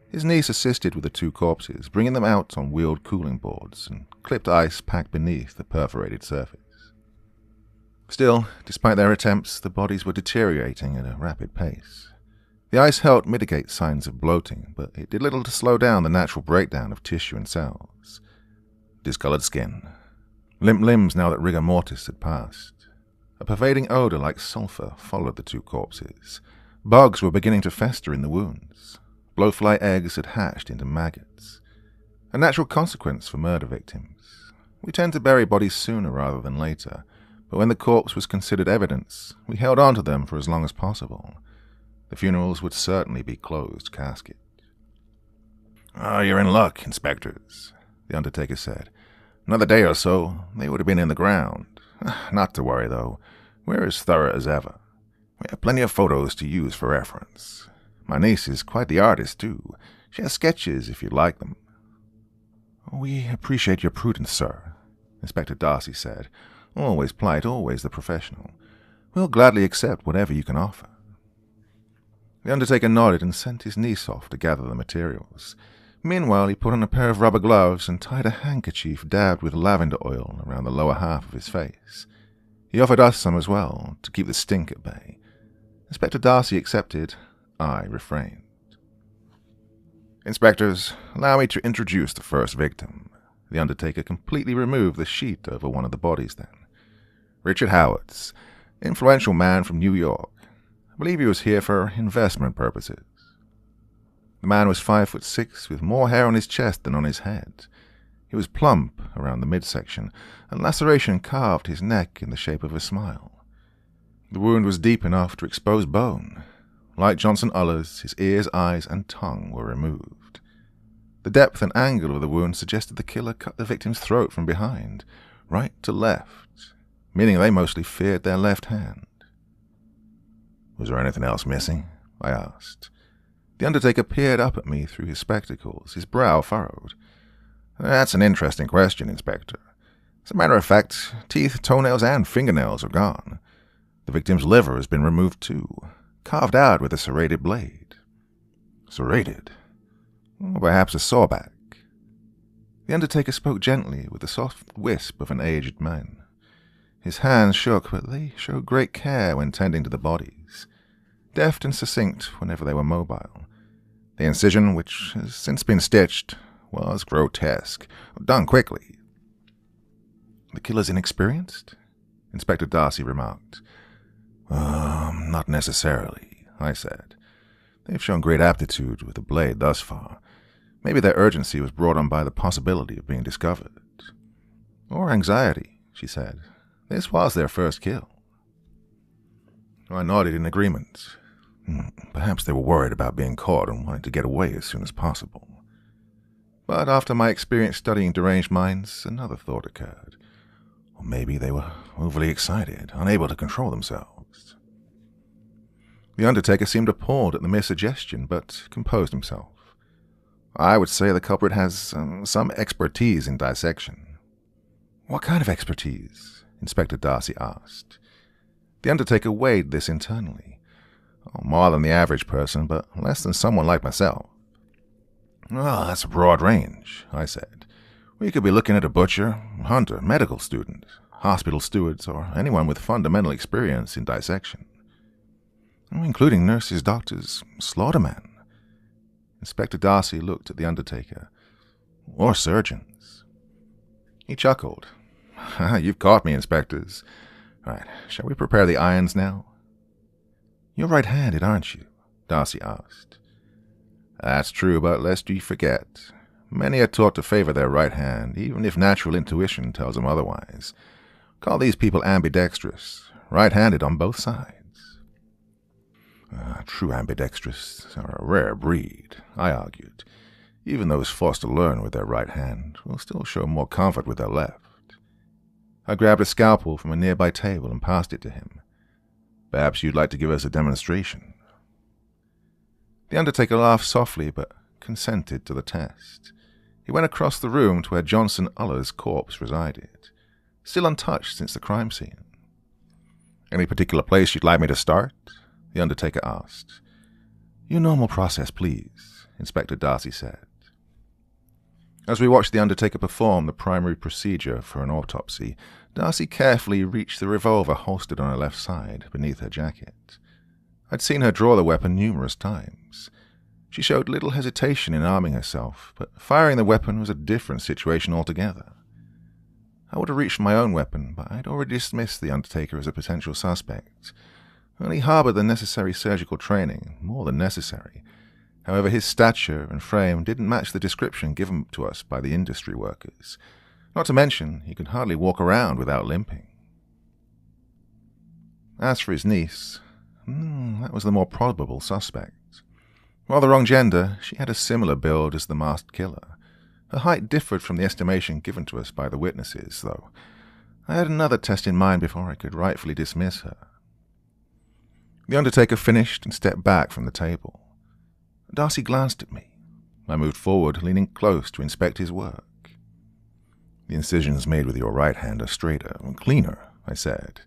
His niece assisted with the two corpses, bringing them out on wheeled cooling boards and clipped ice packed beneath the perforated surface. Still, despite their attempts, the bodies were deteriorating at a rapid pace. The ice helped mitigate signs of bloating, but it did little to slow down the natural breakdown of tissue and cells. Discolored skin, limp limbs now that rigor mortis had passed. A pervading odor like sulfur followed the two corpses. Bugs were beginning to fester in the wounds. Blowfly eggs had hatched into maggots. A natural consequence for murder victims. We tend to bury bodies sooner rather than later, but when the corpse was considered evidence, we held on to them for as long as possible. The funerals would certainly be closed casket. You're in luck, inspectors, the undertaker said. Another day or so, they would have been in the ground. Not to worry, though. We're as thorough as ever. We have plenty of photos to use for reference. My niece is quite the artist, too. She has sketches, if you'd like them. We appreciate your prudence, sir, Inspector Darcy said. Always polite, always the professional. We'll gladly accept whatever you can offer. The undertaker nodded and sent his niece off to gather the materials. Meanwhile, he put on a pair of rubber gloves and tied a handkerchief dabbed with lavender oil around the lower half of his face. He offered us some as well, to keep the stink at bay. Inspector Darcy accepted. I refrained. Inspectors, allow me to introduce the first victim. The undertaker completely removed the sheet over one of the bodies then. Richard Howards, influential man from New York. I believe he was here for investment purposes. The man was 5'6", with more hair on his chest than on his head. He was plump around the midsection, and laceration carved his neck in the shape of a smile. The wound was deep enough to expose bone. Like Johnson Uller's, his ears, eyes, and tongue were removed. The depth and angle of the wound suggested the killer cut the victim's throat from behind, right to left, meaning they mostly feared their left hand. Was there anything else missing? I asked. The undertaker peered up at me through his spectacles, his brow furrowed. That's an interesting question, Inspector. As a matter of fact, teeth, toenails, and fingernails are gone. The victim's liver has been removed too, carved out with a serrated blade. Serrated? Or perhaps a sawback. The undertaker spoke gently with the soft wisp of an aged man. His hands shook, but they showed great care when tending to the bodies. Deft and succinct whenever they were mobile. The incision, which has since been stitched, was grotesque, done quickly. The killer's inexperienced? Inspector Darcy remarked. Not necessarily, I said. They've shown great aptitude with the blade thus far. Maybe their urgency was brought on by the possibility of being discovered. Or anxiety, she said. This was their first kill. I nodded in agreement. Perhaps they were worried about being caught and wanted to get away as soon as possible. But after my experience studying deranged minds, another thought occurred. Or maybe they were overly excited, unable to control themselves. The undertaker seemed appalled at the mere suggestion, but composed himself. I would say the culprit has some expertise in dissection. What kind of expertise? Inspector Darcy asked. The undertaker weighed this internally. More than the average person, but less than someone like myself. Oh, that's a broad range, I said. We could be looking at a butcher, hunter, medical student, hospital stewards, or anyone with fundamental experience in dissection. Including nurses, doctors, slaughtermen. Inspector Darcy looked at the undertaker. Or surgeons. He chuckled. You've caught me, inspectors. Right, shall we prepare the irons now? You're right-handed, aren't you? Darcy asked. That's true, but lest you forget, many are taught to favor their right hand, even if natural intuition tells them otherwise. Call these people ambidextrous, right-handed on both sides. True ambidextrous are a rare breed, I argued. Even those forced to learn with their right hand will still show more comfort with their left. I grabbed a scalpel from a nearby table and passed it to him. Perhaps you'd like to give us a demonstration. The undertaker laughed softly, but consented to the test. He went across the room to where Johnson Uller's corpse resided, still untouched since the crime scene. Any particular place you'd like me to start? The undertaker asked. Your normal process, please, Inspector Darcy said. As we watched the undertaker perform the primary procedure for an autopsy, Darcy carefully reached the revolver holstered on her left side beneath her jacket. I'd seen her draw the weapon numerous times. She showed little hesitation in arming herself, but firing the weapon was a different situation altogether. I would have reached for my own weapon, but I'd already dismissed the undertaker as a potential suspect. He harbored the necessary surgical training, more than necessary. However, his stature and frame didn't match the description given to us by the industry workers. Not to mention, he could hardly walk around without limping. As for his niece, that was the more probable suspect. While the wrong gender, she had a similar build as the masked killer. Her height differed from the estimation given to us by the witnesses, though. I had another test in mind before I could rightfully dismiss her. The undertaker finished and stepped back from the table. Darcy glanced at me. I moved forward, leaning close to inspect his work. The incisions made with your right hand are straighter and cleaner, I said.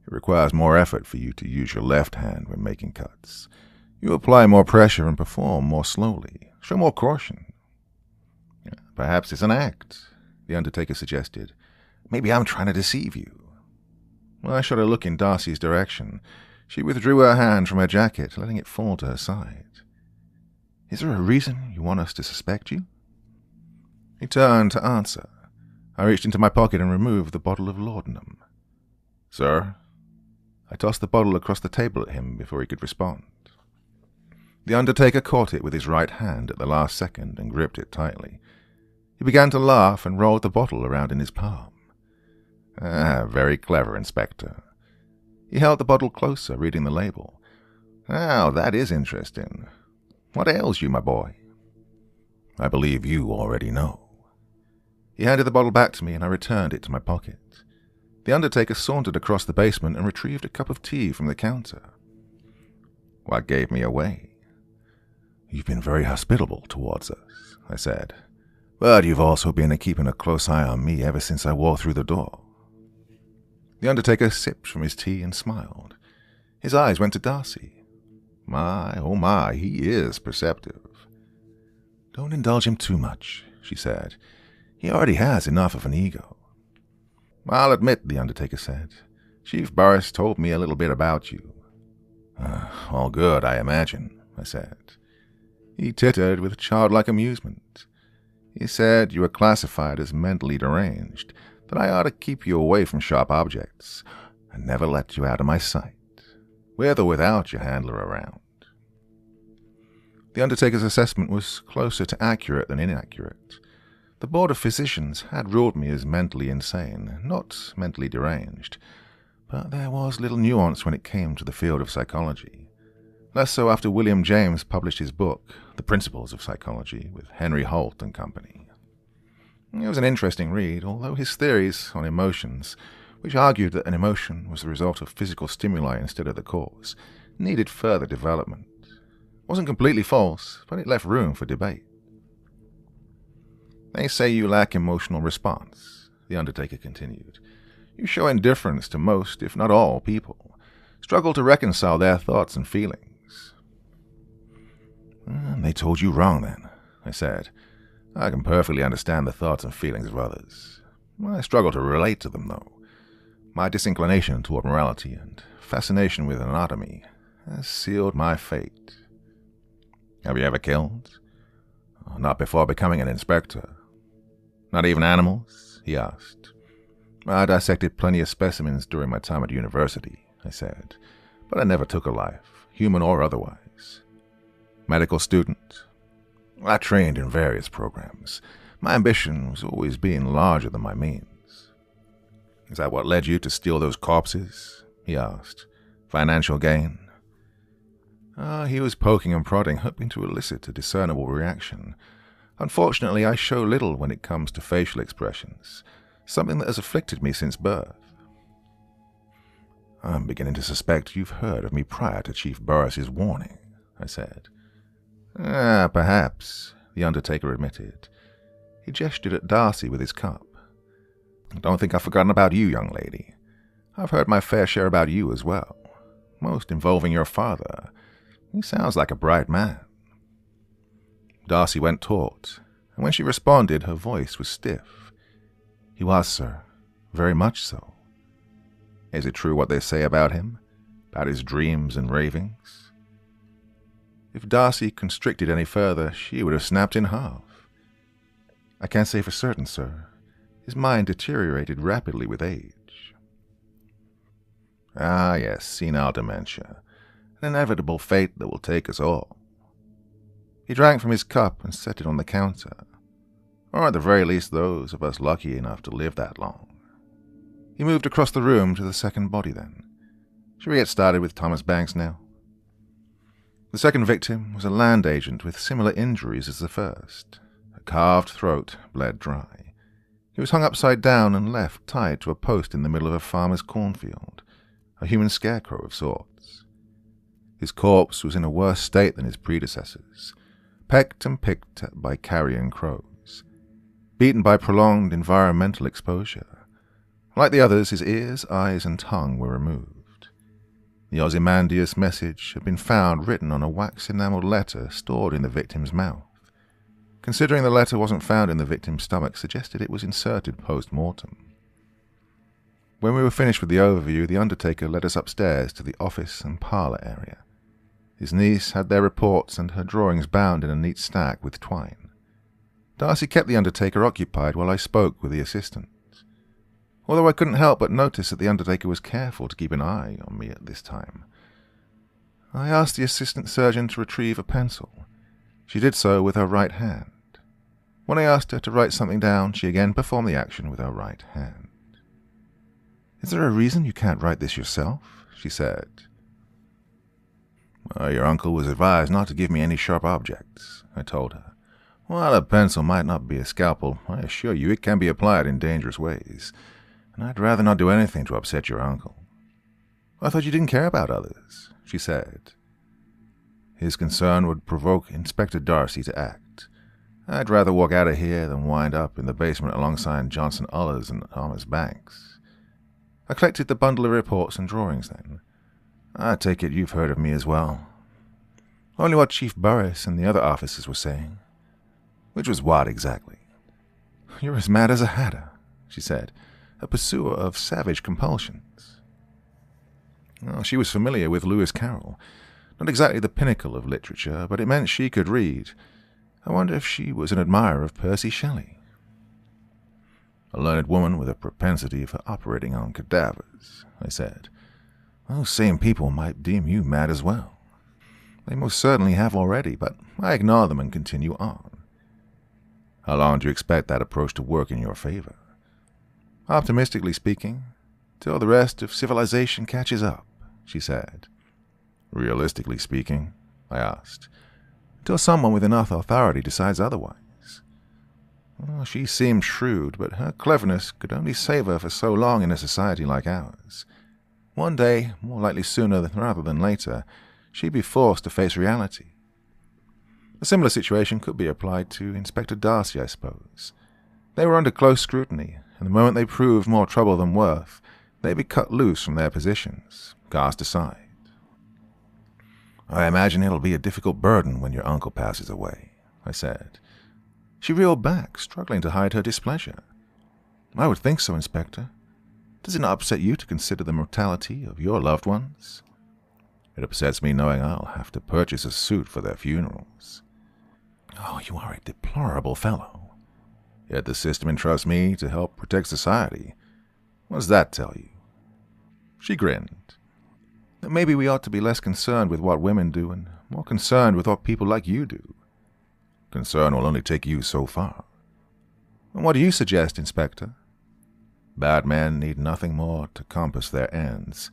It requires more effort for you to use your left hand when making cuts. You apply more pressure and perform more slowly. Show more caution. Perhaps it's an act, the undertaker suggested. Maybe I'm trying to deceive you. I shot a look in Darcy's direction. She withdrew her hand from her jacket, letting it fall to her side. Is there a reason you want us to suspect you? He turned to answer. I reached into my pocket and removed the bottle of laudanum. Sir? I tossed the bottle across the table at him before he could respond. The undertaker caught it with his right hand at the last second and gripped it tightly. He began to laugh and rolled the bottle around in his palm. Very clever, Inspector. He held the bottle closer, reading the label. Now, that is interesting. What ails you, my boy? I believe you already know. He handed the bottle back to me, and I returned it to my pocket. The undertaker sauntered across the basement and retrieved a cup of tea from the counter. What gave me away? You've been very hospitable towards us, I said. But you've also been keeping a close eye on me ever since I walked through the door. The undertaker sipped from his tea and smiled. His eyes went to Darcy. My, oh my, he is perceptive. Don't indulge him too much, she said. He already has enough of an ego. I'll admit, the undertaker said. Chief Barris told me a little bit about you. All good, I imagine, I said. He tittered with childlike amusement. He said you were classified as mentally deranged, that I ought to keep you away from sharp objects, and never let you out of my sight, with or without your handler around. The undertaker's assessment was closer to accurate than inaccurate. The Board of Physicians had ruled me as mentally insane, not mentally deranged, but there was little nuance when it came to the field of psychology. Less so after William James published his book, The Principles of Psychology, with Henry Holt and Company. It was an interesting read, although his theories on emotions, which argued that an emotion was the result of physical stimuli instead of the cause, needed further development. It wasn't completely false, but it left room for debate. They say you lack emotional response, the Undertaker continued. You show indifference to most, if not all, people. Struggle to reconcile their thoughts and feelings. They told you wrong then, I said. I can perfectly understand the thoughts and feelings of others. I struggle to relate to them, though. My disinclination toward morality and fascination with anatomy has sealed my fate. Have you ever killed? Not before becoming an inspector. Not even animals? He asked. I dissected plenty of specimens during my time at university, I said, but I never took a life, human or otherwise. Medical student? I trained in various programs. My ambition was always being larger than my means. Is that what led you to steal those corpses? He asked. Financial gain? He was poking and prodding, hoping to elicit a discernible reaction. Unfortunately, I show little when it comes to facial expressions, something that has afflicted me since birth. I'm beginning to suspect you've heard of me prior to Chief Burris's warning, I said. Perhaps, the Undertaker admitted. He gestured at Darcy with his cup. I don't think I've forgotten about you, young lady. I've heard my fair share about you as well, most involving your father. He sounds like a bright man. Darcy went taut, and when she responded, her voice was stiff. He was, sir. Very much so. Is it true what they say about him? About his dreams and ravings? If Darcy constricted any further, she would have snapped in half. I can't say for certain, sir. His mind deteriorated rapidly with age. Ah, yes, senile dementia. An inevitable fate that will take us all. He drank from his cup and set it on the counter. Or at the very least those of us lucky enough to live that long. He moved across the room to the second body then. Shall we get started with Thomas Banks now? The second victim was a land agent with similar injuries as the first. A carved throat bled dry. He was hung upside down and left tied to a post in the middle of a farmer's cornfield, a human scarecrow of sorts. His corpse was in a worse state than his predecessors, pecked and picked at by carrion crows, beaten by prolonged environmental exposure. Like the others, his ears, eyes, and tongue were removed. The Ozymandias message had been found written on a wax-enameled letter stored in the victim's mouth. Considering the letter wasn't found in the victim's stomach, suggested it was inserted post-mortem. When we were finished with the overview, the Undertaker led us upstairs to the office and parlour area. His niece had their reports and her drawings bound in a neat stack with twine. Darcy kept the Undertaker occupied while I spoke with the assistant. Although I couldn't help but notice that the Undertaker was careful to keep an eye on me at this time. I asked the assistant surgeon to retrieve a pencil. She did so with her right hand. When I asked her to write something down, she again performed the action with her right hand. Is there a reason you can't write this yourself? She said. Your uncle was advised not to give me any sharp objects, I told her. While a pencil might not be a scalpel, I assure you it can be applied in dangerous ways, and I'd rather not do anything to upset your uncle. I thought you didn't care about others, she said. His concern would provoke Inspector Darcy to act. I'd rather walk out of here than wind up in the basement alongside Johnson Ullers and Thomas Banks. I collected the bundle of reports and drawings then. I take it you've heard of me as well. Only what Chief Burris and the other officers were saying. Which was what, exactly? You're as mad as a hatter, she said, a pursuer of savage compulsions. She was familiar with Lewis Carroll. Not exactly the pinnacle of literature, but it meant she could read. I wonder if she was an admirer of Percy Shelley. A learned woman with a propensity for operating on cadavers, I said. Those same people might deem you mad as well. They most certainly have already, but I ignore them and continue on. How long do you expect that approach to work in your favor? Optimistically speaking, till the rest of civilization catches up, she said. Realistically speaking, I asked, till someone with enough authority decides otherwise. She seemed shrewd, but her cleverness could only save her for so long in a society like ours. One day, more likely sooner rather than later, she'd be forced to face reality. A similar situation could be applied to Inspector Darcy, I suppose. They were under close scrutiny, and the moment they proved more trouble than worth, they'd be cut loose from their positions, cast aside. I imagine it'll be a difficult burden when your uncle passes away, I said. She reeled back, struggling to hide her displeasure. I would think so, Inspector. Does it not upset you to consider the mortality of your loved ones? It upsets me knowing I'll have to purchase a suit for their funerals. Oh, you are a deplorable fellow. Yet the system entrusts me to help protect society. What does that tell you? She grinned. Maybe we ought to be less concerned with what women do and more concerned with what people like you do. Concern will only take you so far. And what do you suggest, Inspector? Bad men need nothing more to compass their ends,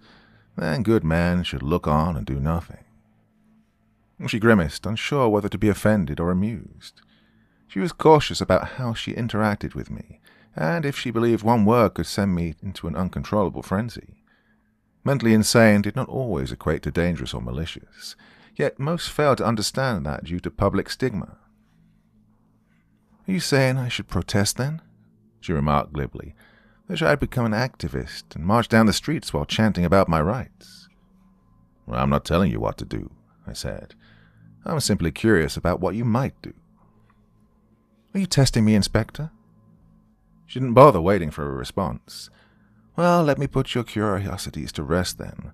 then good men should look on and do nothing. She grimaced, unsure whether to be offended or amused. She was cautious about how she interacted with me, and if she believed one word could send me into an uncontrollable frenzy. Mentally insane did not always equate to dangerous or malicious, yet most failed to understand that due to public stigma. Are you saying I should protest then? She remarked glibly. That I'd become an activist and march down the streets while chanting about my rights. Well, I'm not telling you what to do, I said. I'm simply curious about what you might do. Are you testing me, Inspector? She didn't bother waiting for a response. Well, let me put your curiosities to rest then.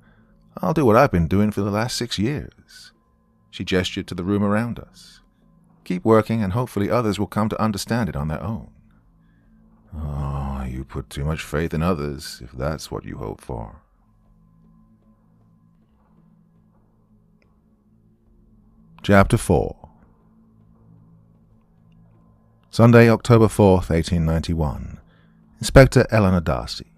I'll do what I've been doing for the last 6 years. She gestured to the room around us. Keep working and hopefully others will come to understand it on their own. Oh, you put too much faith in others if that's what you hope for. Chapter 4. Sunday, October 4th, 1891. Inspector Eleanor Darcy.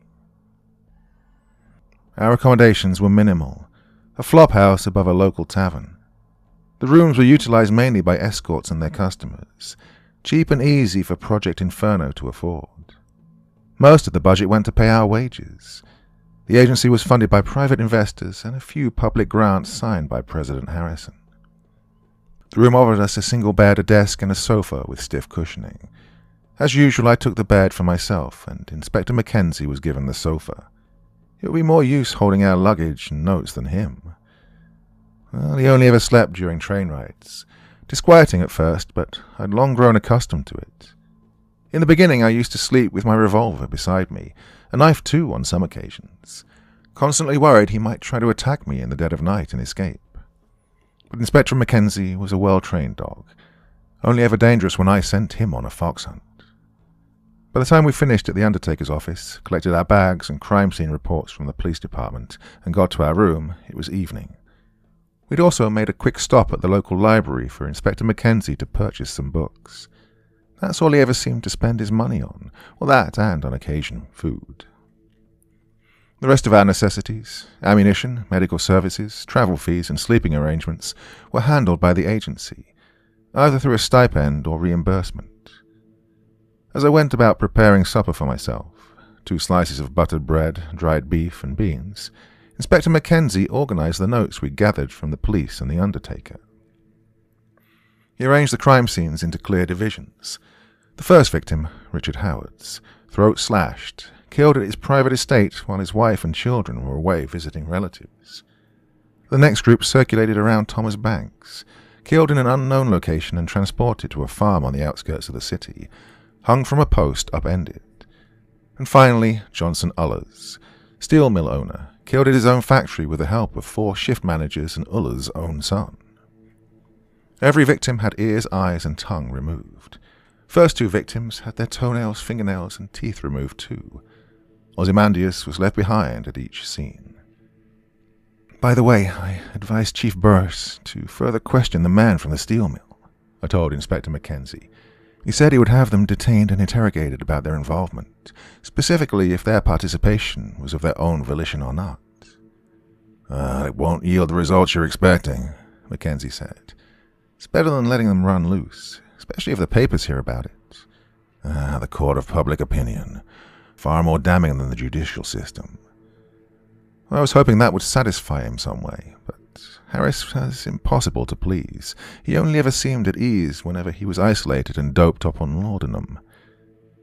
Our accommodations were minimal, a flop house above a local tavern. The rooms were utilized mainly by escorts and their customers, cheap and easy for Project Inferno to afford. Most of the budget went to pay our wages. The agency was funded by private investors and a few public grants signed by President Harrison. The room offered us a single bed, a desk, and a sofa with stiff cushioning. As usual, I took the bed for myself, and Inspector McKenzie was given the sofa. It would be more use holding our luggage and notes than him. Well, he only ever slept during train rides. Disquieting at first, but I'd long grown accustomed to it. In the beginning, I used to sleep with my revolver beside me, a knife too on some occasions, constantly worried he might try to attack me in the dead of night and escape. But Inspector McKenzie was a well-trained dog, only ever dangerous when I sent him on a fox hunt. By the time we finished at the undertaker's office, collected our bags and crime scene reports from the police department, and got to our room, it was evening. We'd also made a quick stop at the local library for Inspector McKenzie to purchase some books. That's all he ever seemed to spend his money on, well, that and, on occasion, food. The rest of our necessities, ammunition, medical services, travel fees, and sleeping arrangements were handled by the agency, either through a stipend or reimbursement. As I went about preparing supper for myself, 2 slices of buttered bread, dried beef, and beans, Inspector McKenzie organized the notes we gathered from the police and the undertaker. He arranged the crime scenes into clear divisions. The first victim, Richard Howard's, throat slashed, killed at his private estate while his wife and children were away visiting relatives. The next group circulated around Thomas Banks, killed in an unknown location and transported to a farm on the outskirts of the city, hung from a post upended. And finally, Johnson Ullers, steel mill owner, killed at his own factory with the help of 4 shift managers and Uller's own son. Every victim had ears, eyes, and tongue removed. First 2 victims had their toenails, fingernails, and teeth removed too. Ozymandias was left behind at each scene. By the way, I advised Chief Burse to further question the man from the steel mill, I told Inspector McKenzie. He said he would have them detained and interrogated about their involvement, specifically if their participation was of their own volition or not. It won't yield the results you're expecting, McKenzie said. It's better than letting them run loose, especially if the papers hear about it. The court of public opinion, far more damning than the judicial system. I was hoping that would satisfy him some way, but Harris was impossible to please. He only ever seemed at ease whenever he was isolated and doped up on laudanum,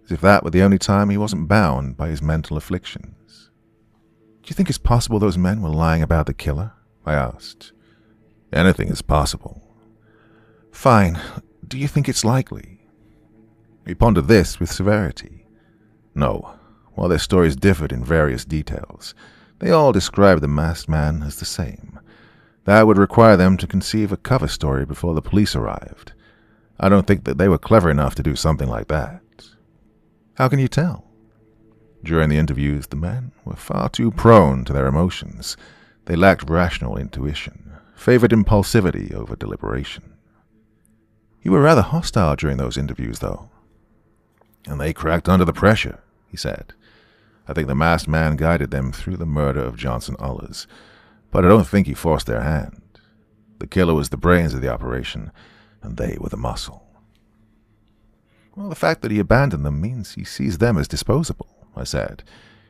as if that were the only time he wasn't bound by his mental afflictions. "Do you think it's possible those men were lying about the killer?" I asked. "Anything is possible." "Fine. Do you think it's likely?" He pondered this with severity. "No. While their stories differed in various details, they all described the masked man as the same. That would require them to conceive a cover story before the police arrived. I don't think that they were clever enough to do something like that." "How can you tell?" During the interviews, the men were far too prone to their emotions. They lacked rational intuition, favored impulsivity over deliberation. "You were rather hostile during those interviews, though." "And they cracked under the pressure," he said. "I think the masked man guided them through the murder of Johnson Ullers, but I don't think he forced their hand. The killer was the brains of the operation, and they were the muscle." "Well, the fact that he abandoned them means he sees them as disposable," I said.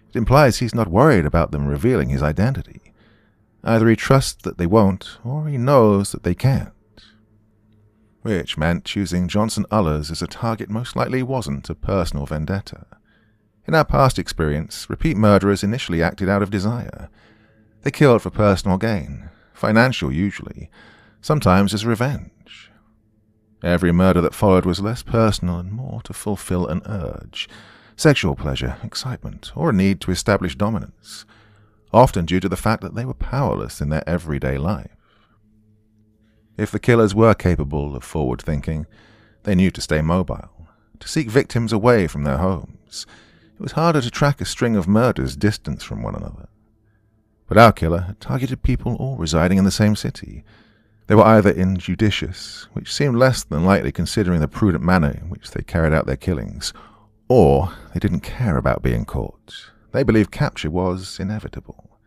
"It implies he's not worried about them revealing his identity. Either he trusts that they won't, or he knows that they can't." Which meant choosing Johnson Ullers as a target most likely wasn't a personal vendetta. In our past experience, repeat murderers initially acted out of desire. They killed for personal gain, financial usually, sometimes as revenge. Every murder that followed was less personal and more to fulfill an urge, sexual pleasure, excitement, or a need to establish dominance, often due to the fact that they were powerless in their everyday life. If the killers were capable of forward thinking, they knew to stay mobile, to seek victims away from their homes. It was harder to track a string of murders distant from one another. But our killer had targeted people all residing in the same city. They were either injudicious, which seemed less than likely considering the prudent manner in which they carried out their killings, or they didn't care about being caught. They believed capture was inevitable.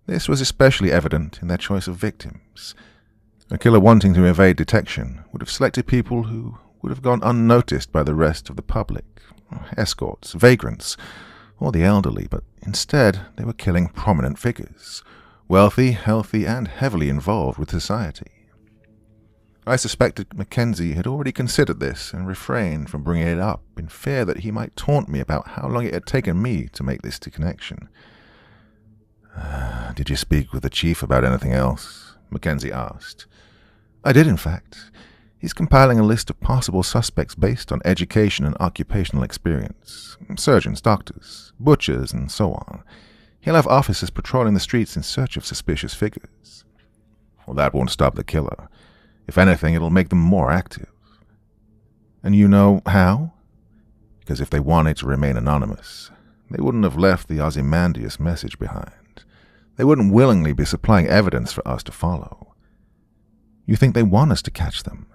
This was especially evident in their choice of victims. A killer wanting to evade detection would have selected people who would have gone unnoticed by the rest of the public, escorts, vagrants, or the elderly, but instead they were killing prominent figures, wealthy, healthy, and heavily involved with society. I suspected McKenzie had already considered this and refrained from bringing it up in fear that he might taunt me about how long it had taken me to make this connection. "Did you speak with the chief about anything else?" McKenzie asked. "I did, in fact. He's compiling a list of possible suspects based on education and occupational experience. Surgeons, doctors, butchers, and so on. He'll have officers patrolling the streets in search of suspicious figures." "Well, that won't stop the killer. If anything, it'll make them more active." "And you know how?" "Because if they wanted to remain anonymous, they wouldn't have left the Ozymandias message behind. They wouldn't willingly be supplying evidence for us to follow." "You think they want us to catch them?"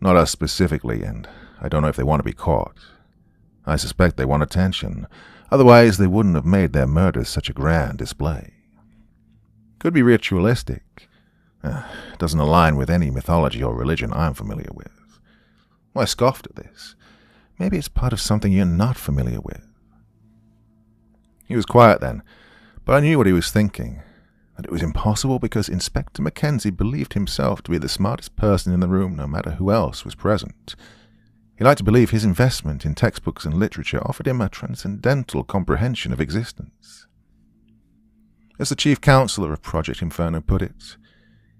"Not us specifically, and I don't know if they want to be caught. I suspect they want attention. Otherwise, they wouldn't have made their murders such a grand display. Could be ritualistic. Doesn't align with any mythology or religion I'm familiar with." I scoffed at this. "Maybe it's part of something you're not familiar with." He was quiet then, but I knew what he was thinking, that it was impossible because Inspector McKenzie believed himself to be the smartest person in the room no matter who else was present. He liked to believe his investment in textbooks and literature offered him a transcendental comprehension of existence. As the chief counselor of Project Inferno put it,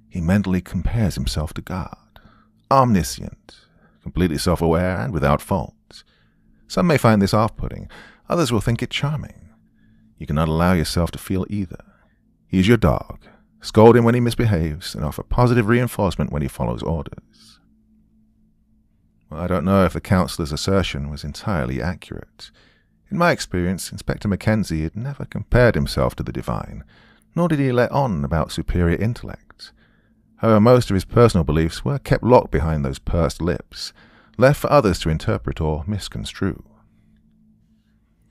he mentally compares himself to God, omniscient, completely self-aware and without fault. Some may find this off-putting, others will think it charming. You cannot allow yourself to feel either. He is your dog. Scold him when he misbehaves and offer positive reinforcement when he follows orders. Well, I don't know if the counselor's assertion was entirely accurate. In my experience, Inspector McKenzie had never compared himself to the divine, nor did he let on about superior intellect. However, most of his personal beliefs were kept locked behind those pursed lips, left for others to interpret or misconstrue.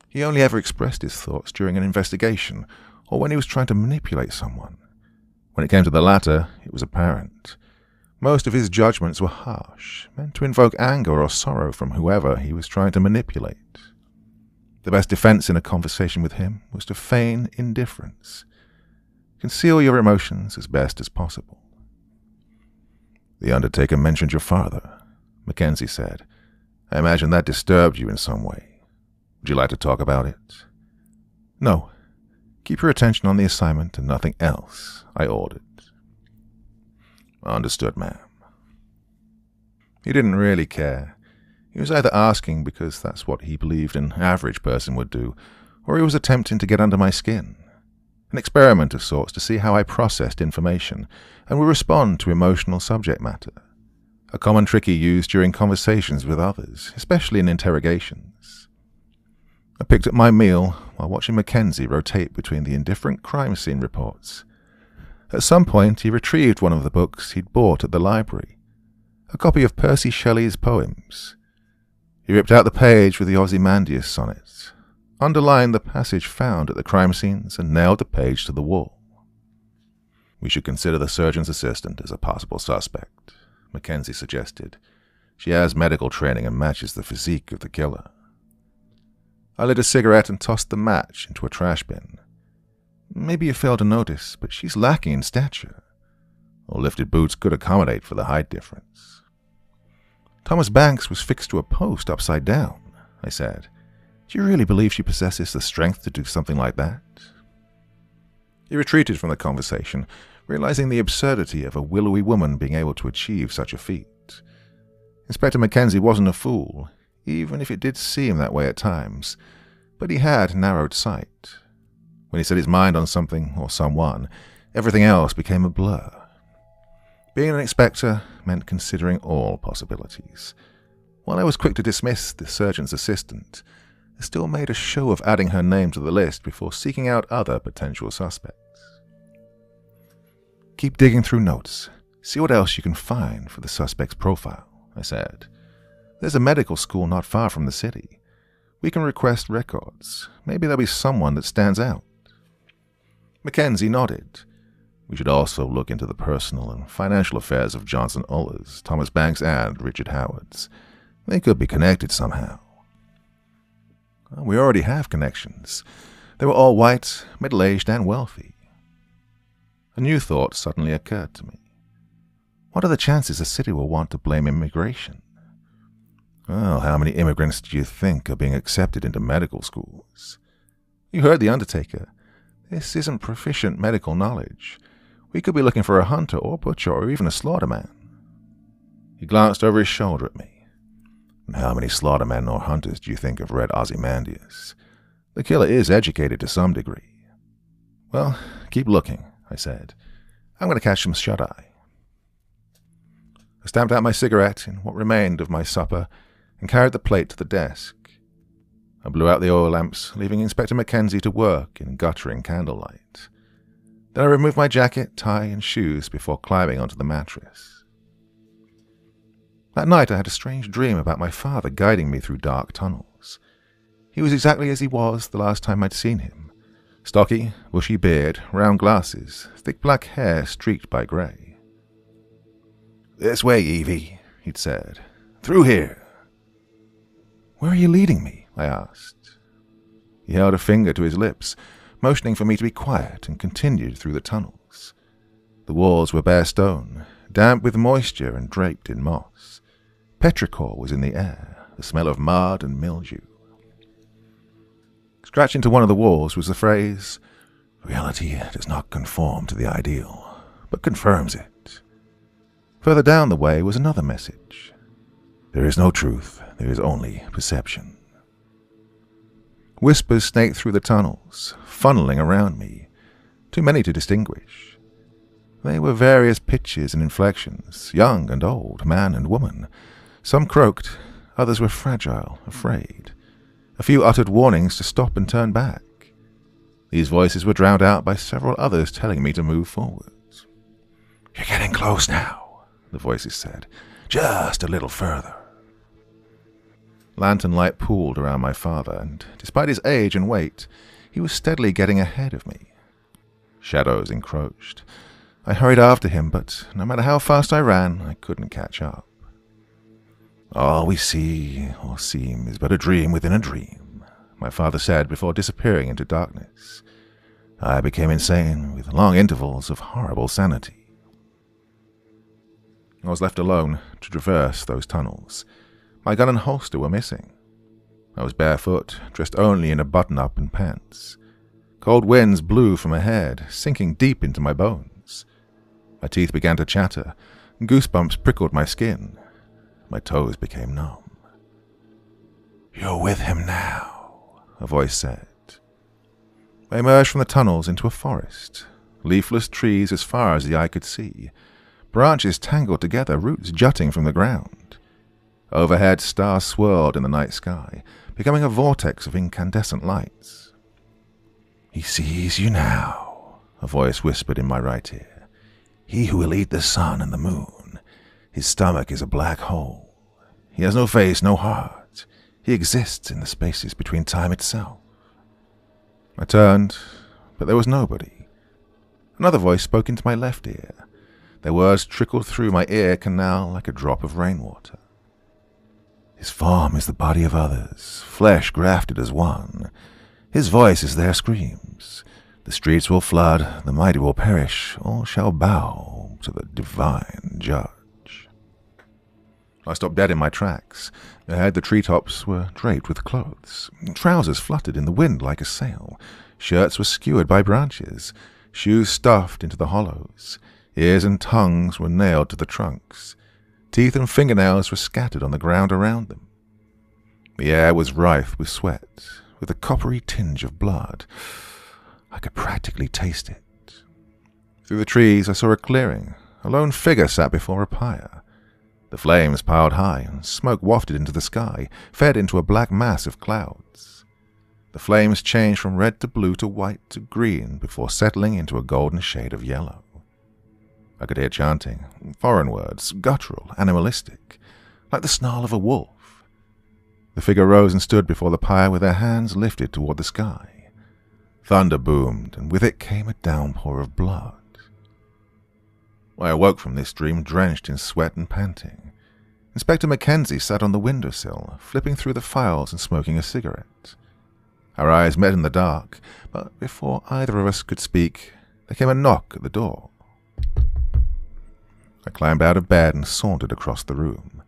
He only ever expressed his thoughts during an investigation, or when he was trying to manipulate someone. When it came to the latter, it was apparent. Most of his judgments were harsh, meant to invoke anger or sorrow from whoever he was trying to manipulate. The best defense in a conversation with him was to feign indifference, Conceal your emotions as best as possible. The undertaker mentioned your father, McKenzie said. I imagine that disturbed you in some way. Would you like to talk about it? No. Keep your attention on the assignment and nothing else, I ordered. Understood, ma'am. He didn't really care. He was either asking because that's what he believed an average person would do, or he was attempting to get under my skin. An experiment of sorts to see how I processed information and would respond to emotional subject matter. A common trick he used during conversations with others, especially in interrogations. I picked up my meal while watching McKenzie rotate between the indifferent crime scene reports. At some point, he retrieved one of the books he'd bought at the library, a copy of Percy Shelley's poems. He ripped out the page with the Ozymandias sonnet, underlined the passage found at the crime scenes, and nailed the page to the wall. We should consider the surgeon's assistant as a possible suspect, McKenzie suggested. She has medical training and matches the physique of the killer. I lit a cigarette and tossed the match into a trash bin. Maybe you failed to notice, but she's lacking in stature. Or lifted boots could accommodate for the height difference. Thomas Banks was fixed to a post upside down, I said. Do you really believe she possesses the strength to do something like that? He retreated from the conversation, realizing the absurdity of a willowy woman being able to achieve such a feat. Inspector McKenzie wasn't a fool, even if it did seem that way at times, but he had narrowed sight. When he set his mind on something or someone, everything else became a blur. Being an inspector meant considering all possibilities. While I was quick to dismiss the surgeon's assistant, I still made a show of adding her name to the list before seeking out other potential suspects. Keep digging through notes. See what else you can find for the suspect's profile, I said. There's a medical school not far from the city. We can request records. Maybe there'll be someone that stands out. McKenzie nodded. We should also look into the personal and financial affairs of Johnson Ullers, Thomas Banks, and Richard Howards. They could be connected somehow. Well, we already have connections. They were all white, middle-aged, and wealthy. A new thought suddenly occurred to me. What are the chances the city will want to blame immigration? Well, how many immigrants do you think are being accepted into medical schools? You heard the undertaker. This isn't proficient medical knowledge. We could be looking for a hunter or butcher or even a slaughterman. He glanced over his shoulder at me. And how many slaughtermen or hunters do you think have read Ozymandias? The killer is educated to some degree. Well, keep looking, I said. I'm going to catch some shut-eye. I stamped out my cigarette in what remained of my supper and carried the plate to the desk. I blew out the oil lamps, leaving Inspector McKenzie to work in guttering candlelight. Then I removed my jacket, tie, and shoes before climbing onto the mattress. That night I had a strange dream about my father guiding me through dark tunnels. He was exactly as he was the last time I'd seen him. Stocky, bushy beard, round glasses, thick black hair streaked by grey. "This way, Evie," he'd said. "Through here." "Where are you leading me?" I asked. He held a finger to his lips, motioning for me to be quiet, and continued through the tunnels. The walls were bare stone, damp with moisture and draped in moss. Petrichor was in the air, the smell of mud and mildew. Scratched into one of the walls was the phrase, "Reality does not conform to the ideal, but confirms it." Further down the way was another message. "There is no truth, there is only perception." Whispers snaked through the tunnels, funneling around me, too many to distinguish. They were various pitches and inflections, young and old, man and woman. Some croaked, others were fragile, afraid. A few uttered warnings to stop and turn back. These voices were drowned out by several others telling me to move forwards. "You're getting close now," the voices said. "Just a little further." Lantern light pooled around my father, and despite his age and weight, he was steadily getting ahead of me. Shadows encroached. I hurried after him, but no matter how fast I ran, I couldn't catch up. "All we see or seem is but a dream within a dream," my father said before disappearing into darkness. I became insane, with long intervals of horrible sanity. I was left alone to traverse those tunnels. My gun and holster were missing. I was barefoot, dressed only in a button-up and pants. Cold winds blew from ahead, sinking deep into my bones. My teeth began to chatter, and goosebumps prickled my skin. My toes became numb. "You're with him now," a voice said. I emerged from the tunnels into a forest. Leafless trees as far as the eye could see. Branches tangled together, roots jutting from the ground. Overhead, stars swirled in the night sky, becoming a vortex of incandescent lights. "He sees you now," a voice whispered in my right ear. "He who will eat the sun and the moon. His stomach is a black hole. He has no face, no heart. He exists in the spaces between time itself." I turned, but there was nobody. Another voice spoke into my left ear. Their words trickled through my ear canal like a drop of rainwater. "His form is the body of others, flesh grafted as one. His voice is their screams. The streets will flood, the mighty will perish, all shall bow to the divine judge." I stopped dead in my tracks. Ahead, the treetops were draped with clothes. Trousers fluttered in the wind like a sail. Shirts were skewered by branches. Shoes stuffed into the hollows. Ears and tongues were nailed to the trunks. Teeth and fingernails were scattered on the ground around them. The air was rife with sweat, with a coppery tinge of blood. I could practically taste it. Through the trees I saw a clearing. A lone figure sat before a pyre. The flames piled high, and smoke wafted into the sky, fed into a black mass of clouds. The flames changed from red to blue to white to green before settling into a golden shade of yellow. I could hear chanting, foreign words, guttural, animalistic, like the snarl of a wolf. The figure rose and stood before the pyre with their hands lifted toward the sky. Thunder boomed, and with it came a downpour of blood. I awoke from this dream drenched in sweat and panting. Inspector McKenzie sat on the windowsill, flipping through the files and smoking a cigarette. Our eyes met in the dark, but before either of us could speak, there came a knock at the door. I climbed out of bed and sauntered across the room.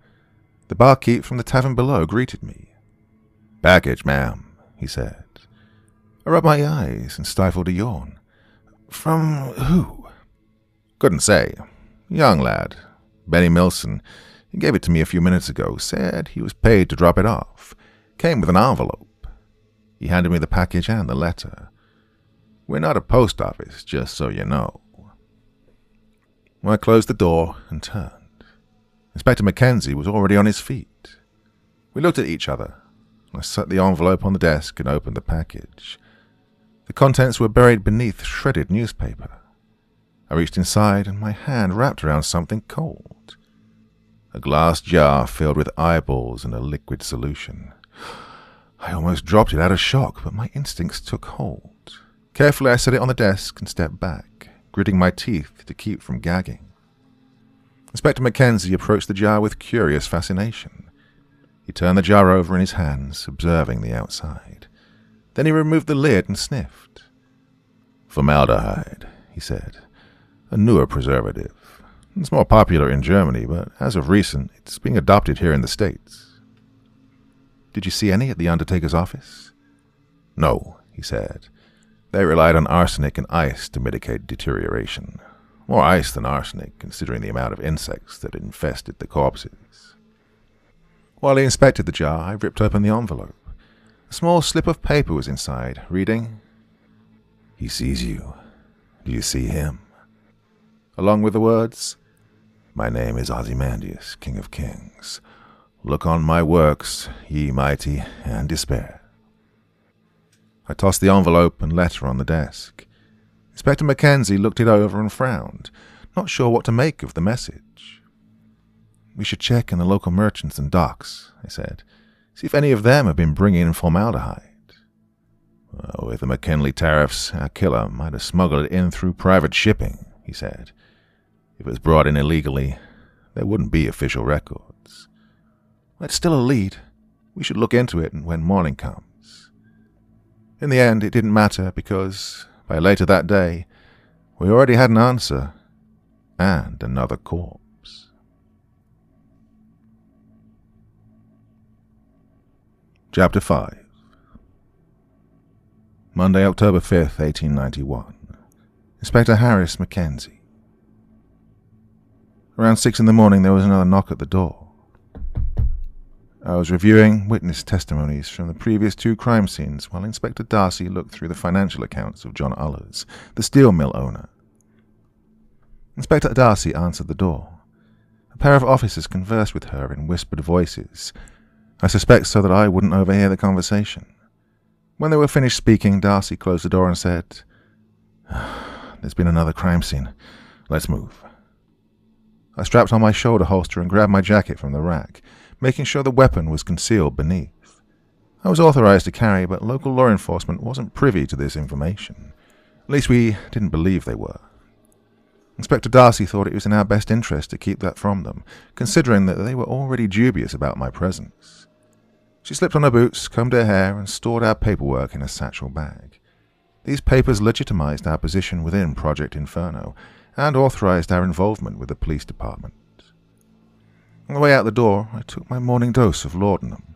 The barkeep from the tavern below greeted me. "Package, ma'am," he said. I rubbed my eyes and stifled a yawn. "From who?" "Couldn't say. Young lad. Benny Milson. He gave it to me a few minutes ago. Said he was paid to drop it off. Came with an envelope." He handed me the package and the letter. "We're not a post office, just so you know." I closed the door and turned. Inspector McKenzie was already on his feet. We looked at each other. I set the envelope on the desk and opened the package. The contents were buried beneath shredded newspaper. I reached inside, and my hand wrapped around something cold. A glass jar filled with eyeballs and a liquid solution. I almost dropped it out of shock, but my instincts took hold. Carefully I set it on the desk and stepped back, gritting my teeth to keep from gagging. Inspector McKenzie approached the jar with curious fascination. He turned the jar over in his hands, observing the outside. Then he removed the lid and sniffed. "Formaldehyde," he said. "A newer preservative. It's more popular in Germany, but as of recent, it's being adopted here in the States." "Did you see any at the undertaker's office?" "No," he said. "They relied on arsenic and ice to mitigate deterioration. More ice than arsenic, considering the amount of insects that infested the corpses." While he inspected the jar, I ripped open the envelope. A small slip of paper was inside, reading, "He sees you. Do you see him?" Along with the words, "My name is Ozymandias, King of Kings. Look on my works, ye mighty, and despair." I tossed the envelope and letter on the desk. Inspector McKenzie looked it over and frowned, not sure what to make of the message. "We should check in the local merchants and docks," I said. "See if any of them have been bringing in formaldehyde." "With the McKinley tariffs, our killer might have smuggled it in through private shipping," he said. "If it was brought in illegally, there wouldn't be official records. It's still a lead. We should look into it when morning comes." In the end, it didn't matter because By later that day, we already had an answer and another corpse. Chapter 5. Monday, October 5th, 1891. Inspector Harris, McKenzie. Around 6 in the morning, there was another knock at the door. I was reviewing witness testimonies from the previous 2 crime scenes while Inspector Darcy looked through the financial accounts of John Ullers, the steel mill owner. Inspector Darcy answered the door. A pair of officers conversed with her in whispered voices, I suspect so that I wouldn't overhear the conversation. When they were finished speaking, Darcy closed the door and said, "There's been another crime scene. Let's move." I strapped on my shoulder holster and grabbed my jacket from the rack, making sure the weapon was concealed beneath. I was authorized to carry, but local law enforcement wasn't privy to this information. At least we didn't believe they were. Inspector Darcy thought it was in our best interest to keep that from them, considering that they were already dubious about my presence. She slipped on her boots, combed her hair, and stored our paperwork in a satchel bag. These papers legitimized our position within Project Inferno, and authorized our involvement with the police department. On the way out the door, I took my morning dose of laudanum.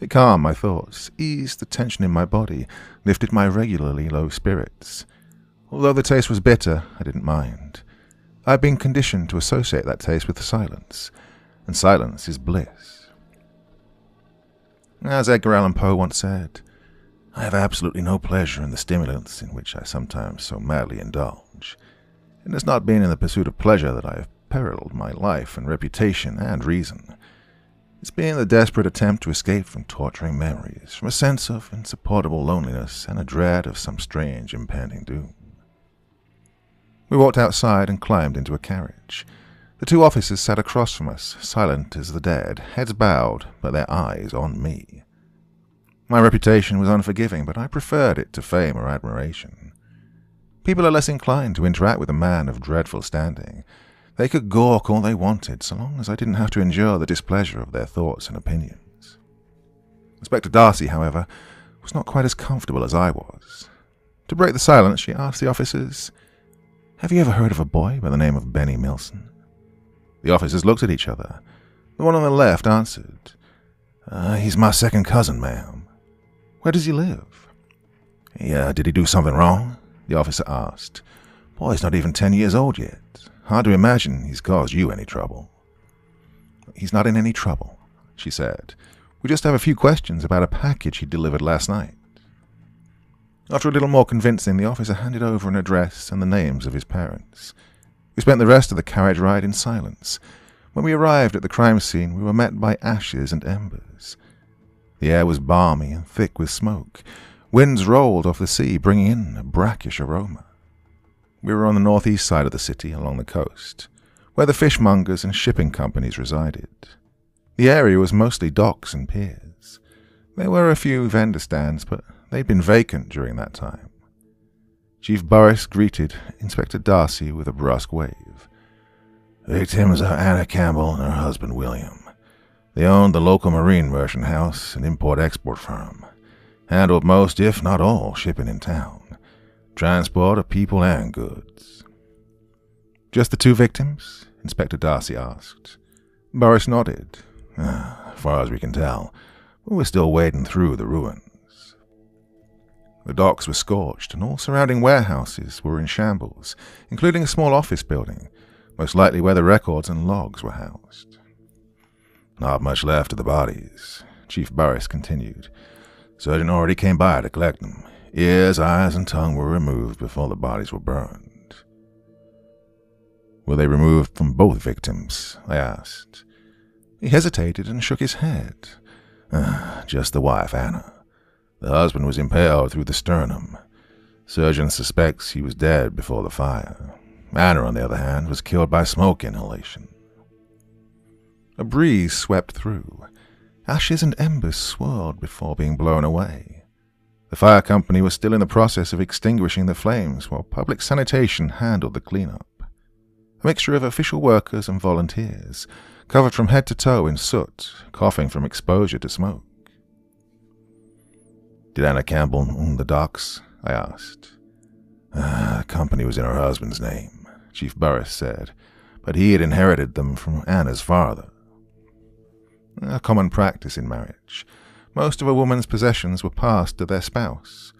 It calmed my thoughts, eased the tension in my body, lifted my regularly low spirits. Although the taste was bitter, I didn't mind. I had been conditioned to associate that taste with silence, and silence is bliss. As Edgar Allan Poe once said, I have absolutely no pleasure in the stimulants in which I sometimes so madly indulge. It has not been in the pursuit of pleasure that I have periled my life and reputation and reason. It's been the desperate attempt to escape from torturing memories, from a sense of insupportable loneliness and a dread of some strange impending doom. We walked outside and climbed into a carriage. The 2 officers sat across from us, silent as the dead, heads bowed, but their eyes on me. My reputation was unforgiving, but I preferred it to fame or admiration. People are less inclined to interact with a man of dreadful standing. They could gawk all they wanted, so long as I didn't have to endure the displeasure of their thoughts and opinions. Inspector Darcy, however, was not quite as comfortable as I was. To break the silence, she asked the officers, "Have you ever heard of a boy by the name of Benny Milson?" The officers looked at each other. The one on the left answered, "He's my second cousin, ma'am." "Where does he live?" Did he do something wrong?" the officer asked. "Boy's not even 10 years old yet. Hard to imagine he's caused you any trouble." "He's not in any trouble," she said. "We just have a few questions about a package he delivered last night." After a little more convincing, the officer handed over an address and the names of his parents. We spent the rest of the carriage ride in silence. When we arrived at the crime scene, we were met by ashes and embers. The air was balmy and thick with smoke. Winds rolled off the sea, bringing in a brackish aroma. We were on the northeast side of the city, along the coast, where the fishmongers and shipping companies resided. The area was mostly docks and piers. There were a few vendor stands, but they'd been vacant during that time. Chief Burris greeted Inspector Darcy with a brusque wave. "Victims are Anna Campbell and her husband William. They owned the local marine merchant house and import-export firm. Handled most, if not all, shipping in town. Transport of people and goods." "Just the 2 victims?" Inspector Darcy asked. Burris nodded. As far as we can tell, but we're still wading through the ruins." The docks were scorched, and all surrounding warehouses were in shambles, including a small office building, most likely where the records and logs were housed. "Not much left of the bodies," Chief Burris continued. "Surgeon already came by to collect them. Ears, eyes, and tongue were removed before the bodies were burned." "Were they removed from both victims?" I asked. He hesitated and shook his head. "Just the wife, Anna. The husband was impaled through the sternum. Surgeon suspects he was dead before the fire. Anna, on the other hand, was killed by smoke inhalation." A breeze swept through. Ashes and embers swirled before being blown away. The fire company was still in the process of extinguishing the flames while public sanitation handled the cleanup. A mixture of official workers and volunteers, covered from head to toe in soot, coughing from exposure to smoke. "Did Anna Campbell own the docks?" I asked. The company was in her husband's name, Chief Burris said, but he had inherited them from Anna's father. A common practice in marriage. Most of a woman's possessions were passed to their spouse.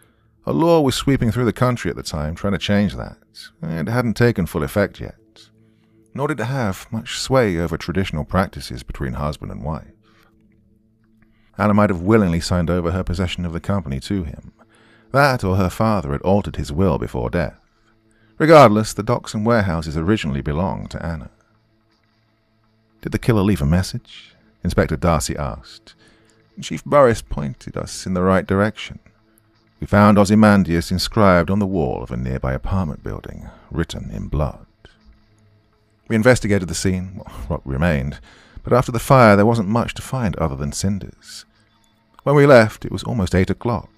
A law was sweeping through the country at the time trying to change that. It hadn't taken full effect yet, nor did it have much sway over traditional practices between husband and wife. Anna might have willingly signed over her possession of the company to him. That or her father had altered his will before death. Regardless, the docks and warehouses originally belonged to Anna. Did the killer leave a message? Inspector Darcy asked. Chief Burris pointed us in the right direction. We found Ozymandias inscribed on the wall of a nearby apartment building, written in blood. We investigated the scene, what remained, but after the fire there wasn't much to find other than cinders. When we left, it was almost 8 o'clock.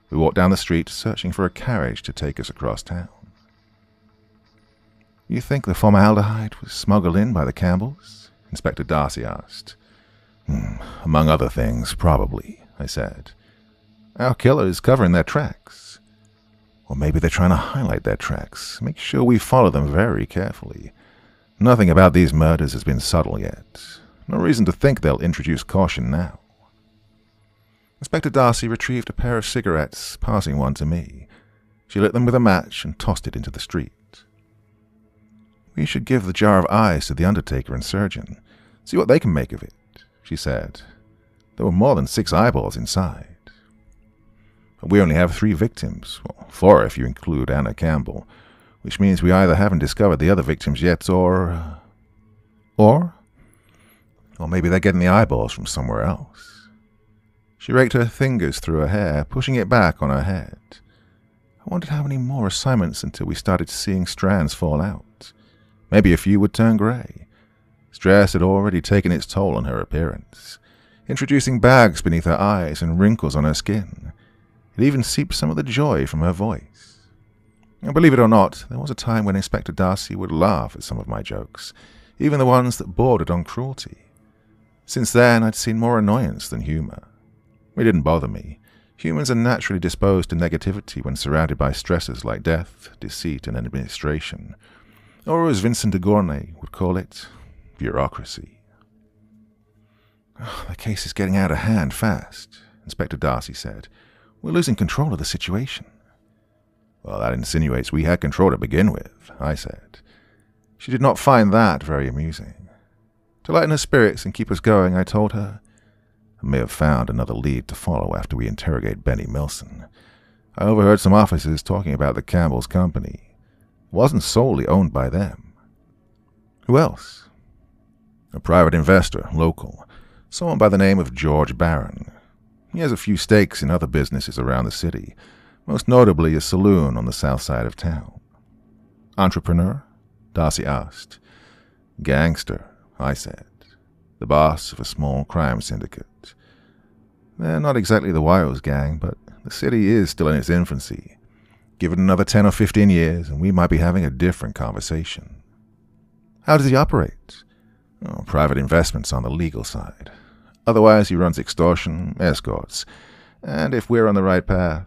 We walked down the street, searching for a carriage to take us across town. You think the formaldehyde was smuggled in by the Campbells? Inspector Darcy asked. Among other things, probably, I said. Our killer is covering their tracks. Or maybe they're trying to highlight their tracks, make sure we follow them very carefully. Nothing about these murders has been subtle yet. No reason to think they'll introduce caution now. Inspector Darcy retrieved a pair of cigarettes, passing one to me. She lit them with a match and tossed it into the street. We should give the jar of eyes to the undertaker and surgeon, see what they can make of it, she said. There were more than 6 eyeballs inside. But we only have 3 victims, well, 4 if you include Anna Campbell, which means we either haven't discovered the other victims yet or maybe they're getting the eyeballs from somewhere else. She raked her fingers through her hair, pushing it back on her head. I wondered how many more assignments until we started seeing strands fall out. Maybe a few would turn grey. Stress had already taken its toll on her appearance, introducing bags beneath her eyes and wrinkles on her skin. It even seeped some of the joy from her voice. And believe it or not, there was a time when Inspector Darcy would laugh at some of my jokes, even the ones that bordered on cruelty. Since then, I'd seen more annoyance than humour. It didn't bother me. Humans are naturally disposed to negativity when surrounded by stresses like death, deceit, and administration. Or as Vincent de Gournay would call it, bureaucracy. The case is getting out of hand fast, Inspector Darcy said. We're losing control of the situation. Well, that insinuates we had control to begin with, I said. She did not find that very amusing. To lighten her spirits and keep us going, I told her, I may have found another lead to follow after we interrogate Benny Milson. I overheard some officers talking about the Campbell's company. It wasn't solely owned by them. Who else? A private investor, local, someone by the name of George Barron. He has a few stakes in other businesses around the city, most notably a saloon on the south side of town. Entrepreneur? Darcy asked. Gangster, I said. The boss of a small crime syndicate. They're not exactly the Wiles gang, but the city is still in its infancy. Give it another 10 or 15 years, and we might be having a different conversation. How does he operate? Private investments on the legal side. Otherwise, he runs extortion, escorts, and if we're on the right path...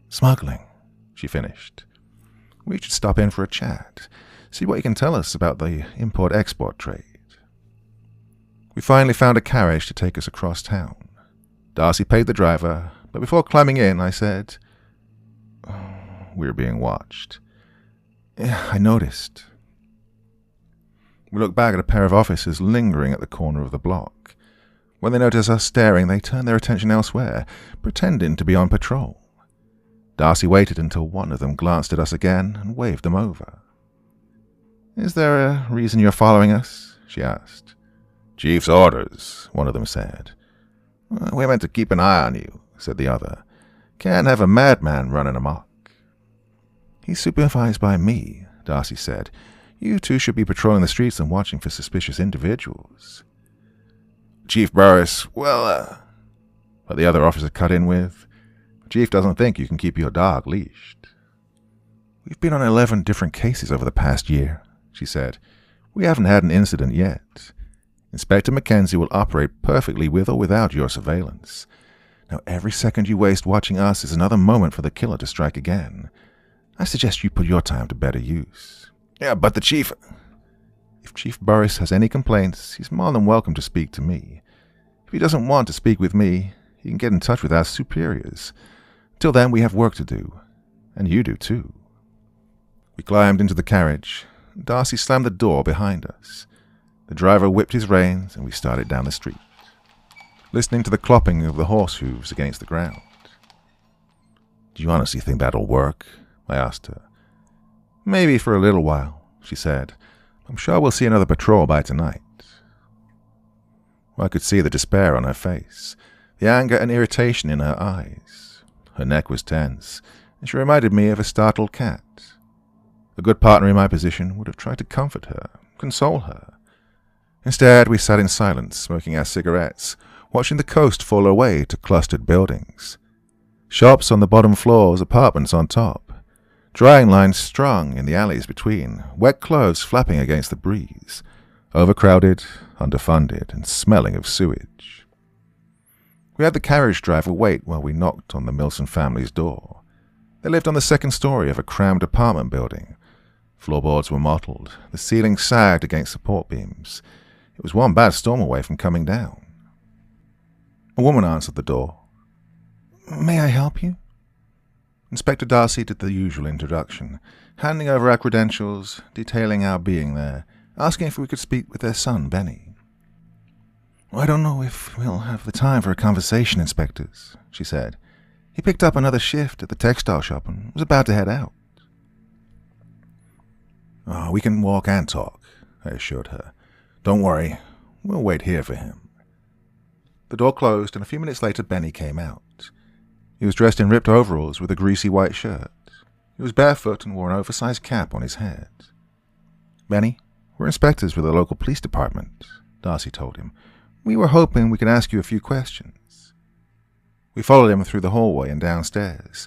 Smuggling, she finished. We should stop in for a chat, see what you can tell us about the import-export trade. We finally found a carriage to take us across town. Darcy paid the driver, but before climbing in, I said, we're being watched. Yeah, I noticed. We looked back at a pair of officers lingering at the corner of the block. When they noticed us staring, they turned their attention elsewhere, pretending to be on patrol. Darcy waited until one of them glanced at us again and waved them over. Is there a reason you're following us? She asked. Chief's orders, one of them said. We're meant to keep an eye on you, said the other. Can't have a madman running amok. He's supervised by me, Darcy said. You two should be patrolling the streets and watching for suspicious individuals. Chief Burris, but the other officer cut in with, Chief doesn't think you can keep your dog leashed. We've been on 11 different cases over the past year, she said. We haven't had an incident yet. Inspector McKenzie will operate perfectly with or without your surveillance. Now every second you waste watching us is another moment for the killer to strike again. I suggest you put your time to better use. Yeah, but the Chief... If Chief Boris has any complaints, he's more than welcome to speak to me. If he doesn't want to speak with me, he can get in touch with our superiors. Till then, we have work to do. And you do, too. We climbed into the carriage. Darcy slammed the door behind us. The driver whipped his reins, and we started down the street, listening to the clopping of the horse hooves against the ground. Do you honestly think that'll work? I asked her. Maybe for a little while, she said. I'm sure we'll see another patrol by tonight. I could see the despair on her face, the anger and irritation in her eyes. Her neck was tense, and she reminded me of a startled cat. A good partner in my position would have tried to comfort her, console her. Instead, we sat in silence, smoking our cigarettes, watching the coast fall away to clustered buildings. Shops on the bottom floors, apartments on top. Drying lines strung in the alleys between, wet clothes flapping against the breeze, overcrowded, underfunded, and smelling of sewage. We had the carriage driver wait while we knocked on the Milson family's door. They lived on the second story of a crammed apartment building. Floorboards were mottled, the ceiling sagged against support beams. It was one bad storm away from coming down. A woman answered the door. May I help you? Inspector Darcy did the usual introduction, handing over our credentials, detailing our being there, asking if we could speak with their son, Benny. I don't know if we'll have the time for a conversation, inspectors, she said. He picked up another shift at the textile shop and was about to head out. Oh, we can walk and talk, I assured her. Don't worry, we'll wait here for him. The door closed, and a few minutes later Benny came out. He was dressed in ripped overalls with a greasy white shirt. He was barefoot and wore an oversized cap on his head. Benny, we're inspectors with the local police department, Darcy told him. We were hoping we could ask you a few questions. We followed him through the hallway and downstairs.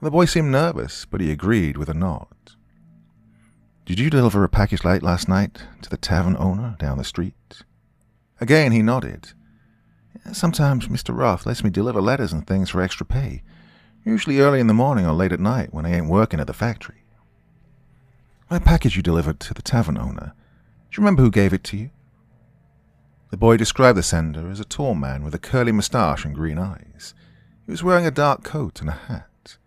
The boy seemed nervous, but he agreed with a nod. Did you deliver a package late last night to the tavern owner down the street? Again he nodded. Sometimes Mr. Roth lets me deliver letters and things for extra pay, usually early in the morning or late at night when I ain't working at the factory. What package you delivered to the tavern owner? Do you remember who gave it to you? The boy described the sender as a tall man with a curly moustache and green eyes. He was wearing a dark coat and a hat.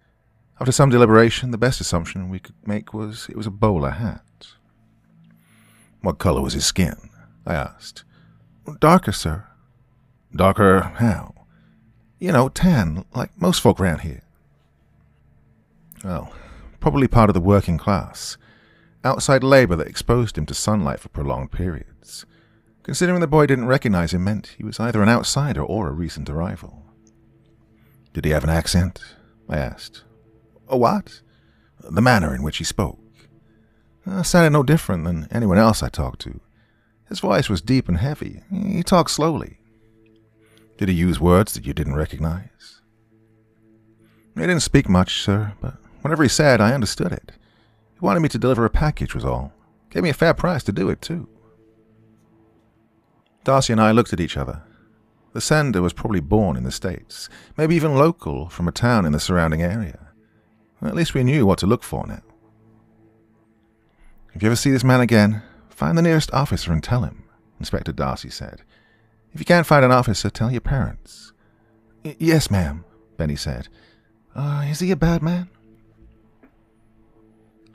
After some deliberation, the best assumption we could make was it was a bowler hat. What color was his skin? I asked. Darker, sir. Darker how? You know, tan, like most folk round here. Well, probably part of the working class. Outside labor that exposed him to sunlight for prolonged periods. Considering the boy didn't recognize him meant he was either an outsider or a recent arrival. Did he have an accent? I asked. A what? The manner in which he spoke. Sounded no different than anyone else I talked to. His voice was deep and heavy. He talked slowly. Did he use words that you didn't recognize? He didn't speak much, sir, but whatever he said, I understood it. He wanted me to deliver a package, was all. Gave me a fair price to do it, too. Darcy and I looked at each other. The sender was probably born in the States, maybe even local from a town in the surrounding area. At least we knew what to look for now. If you ever see this man again, find the nearest officer and tell him, Inspector Darcy said. If you can't find an officer, tell your parents. Yes, ma'am, Benny said. Is he a bad man?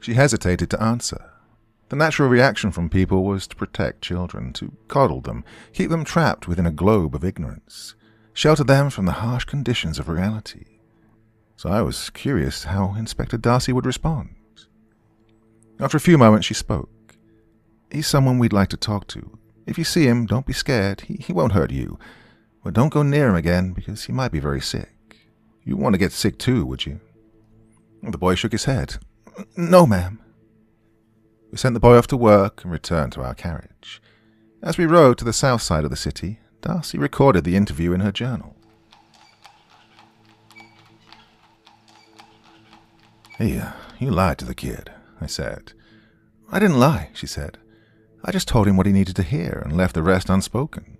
She hesitated to answer. The natural reaction from people was to protect children, to coddle them, keep them trapped within a globe of ignorance, shelter them from the harsh conditions of reality. So I was curious how Inspector Darcy would respond. After a few moments, she spoke. He's someone we'd like to talk to. If you see him, don't be scared. He won't hurt you. But don't go near him again, because he might be very sick. You want to get sick too, would you? The boy shook his head. No, ma'am. We sent the boy off to work and returned to our carriage. As we rode to the south side of the city, Darcy recorded the interview in her journal. Hey, you lied to the kid, I said. I didn't lie, she said. I just told him what he needed to hear and left the rest unspoken.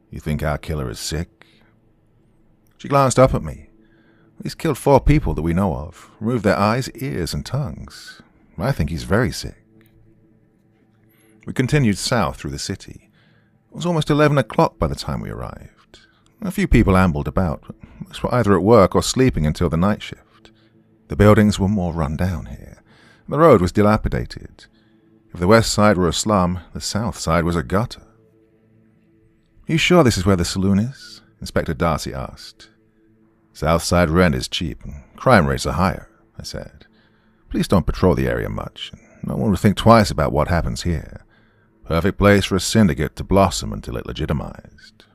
You think our killer is sick? She glanced up at me. He's killed 4 people that we know of, removed their eyes, ears, and tongues. I think he's very sick. We continued south through the city. It was almost 11 o'clock by the time we arrived. A few people ambled about, but most were either at work or sleeping until the night shift. The buildings were more run down here. The road was dilapidated. If the west side were a slum, the south side was a gutter. "Are you sure this is where the saloon is?" Inspector Darcy asked. "South side rent is cheap, and crime rates are higher," I said. "Police don't patrol the area much, and no one would think twice about what happens here. Perfect place for a syndicate to blossom until it legitimized."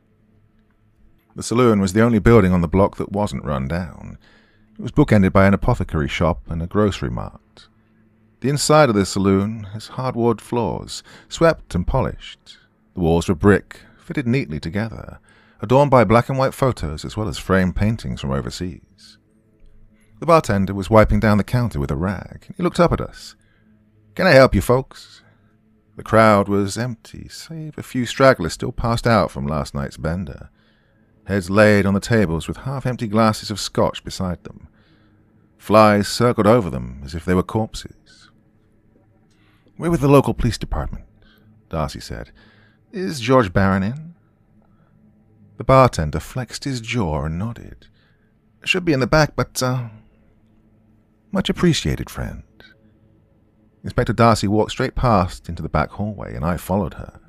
The saloon was the only building on the block that wasn't run down. It was bookended by an apothecary shop and a grocery mart. The inside of the saloon has hardwood floors, swept and polished. The walls were brick, fitted neatly together, adorned by black and white photos as well as framed paintings from overseas. The bartender was wiping down the counter with a rag. He looked up at us. "Can I help you folks?" The crowd was empty, save a few stragglers still passed out from last night's bender. Heads laid on the tables with half-empty glasses of scotch beside them. Flies circled over them as if they were corpses. "We're with the local police department," Darcy said. "Is George Barron in?" The bartender flexed his jaw and nodded. "Should be in the back, but, much appreciated, friend." Inspector Darcy walked straight past into the back hallway, and I followed her.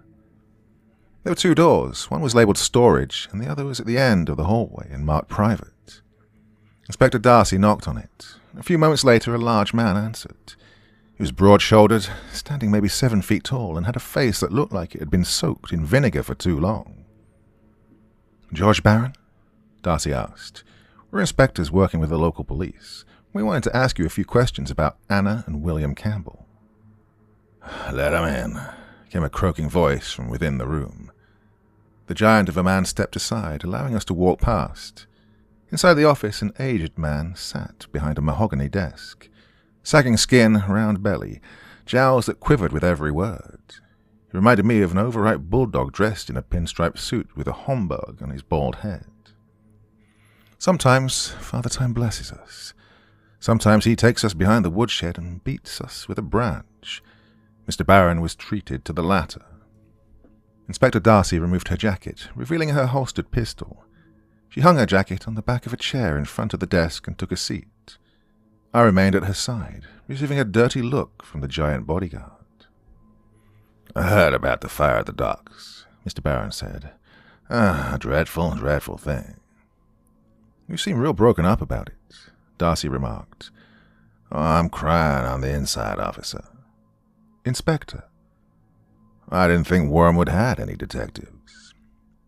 There were 2 doors. One was labeled storage, and the other was at the end of the hallway and marked private. Inspector Darcy knocked on it. A few moments later, a large man answered. He was broad-shouldered, standing maybe 7 feet tall, and had a face that looked like it had been soaked in vinegar for too long. "George Barron?" Darcy asked. "We're inspectors working with the local police. We wanted to ask you a few questions about Anna and William Campbell." "Let 'em in," came a croaking voice from within the room. The giant of a man stepped aside, allowing us to walk past. Inside the office, an aged man sat behind a mahogany desk. Sagging skin, round belly, jowls that quivered with every word. He reminded me of an overripe bulldog dressed in a pinstripe suit with a humbug on his bald head. Sometimes Father Time blesses us. Sometimes he takes us behind the woodshed and beats us with a branch. Mr. Barron was treated to the latter. Inspector Darcy removed her jacket, revealing her holstered pistol. She hung her jacket on the back of a chair in front of the desk and took a seat. I remained at her side, receiving a dirty look from the giant bodyguard. "I heard about the fire at the docks," Mr. Barron said. "A dreadful, dreadful thing." "You seem real broken up about it," Darcy remarked. "Oh, I'm crying on the inside, officer." "Inspector?" "I didn't think Wormwood had any detectives."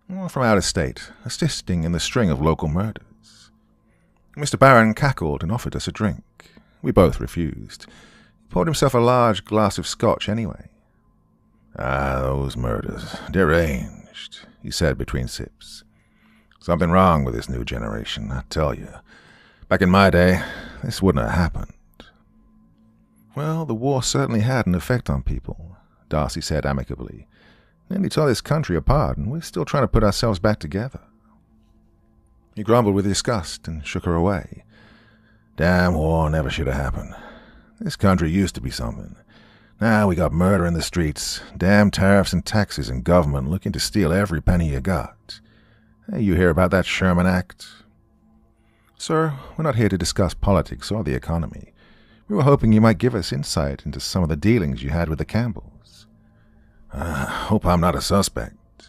"Well, from out of state, assisting in the string of local murders." Mr. Barron cackled and offered us a drink. We both refused. He poured himself a large glass of scotch anyway. "Ah, those murders. Deranged," he said between sips. "Something wrong with this new generation, I tell you. Back in my day, this wouldn't have happened." "Well, the war certainly had an effect on people," Darcy said amicably. "Nearly tore this country apart, and we're still trying to put ourselves back together." He grumbled with disgust and shook her away. "Damn war never should have happened. This country used to be something. Now we got murder in the streets, damn tariffs and taxes and government looking to steal every penny you got. Hey, you hear about that Sherman Act?" "Sir, we're not here to discuss politics or the economy. We were hoping you might give us insight into some of the dealings you had with the Campbells." Hope I'm not a suspect."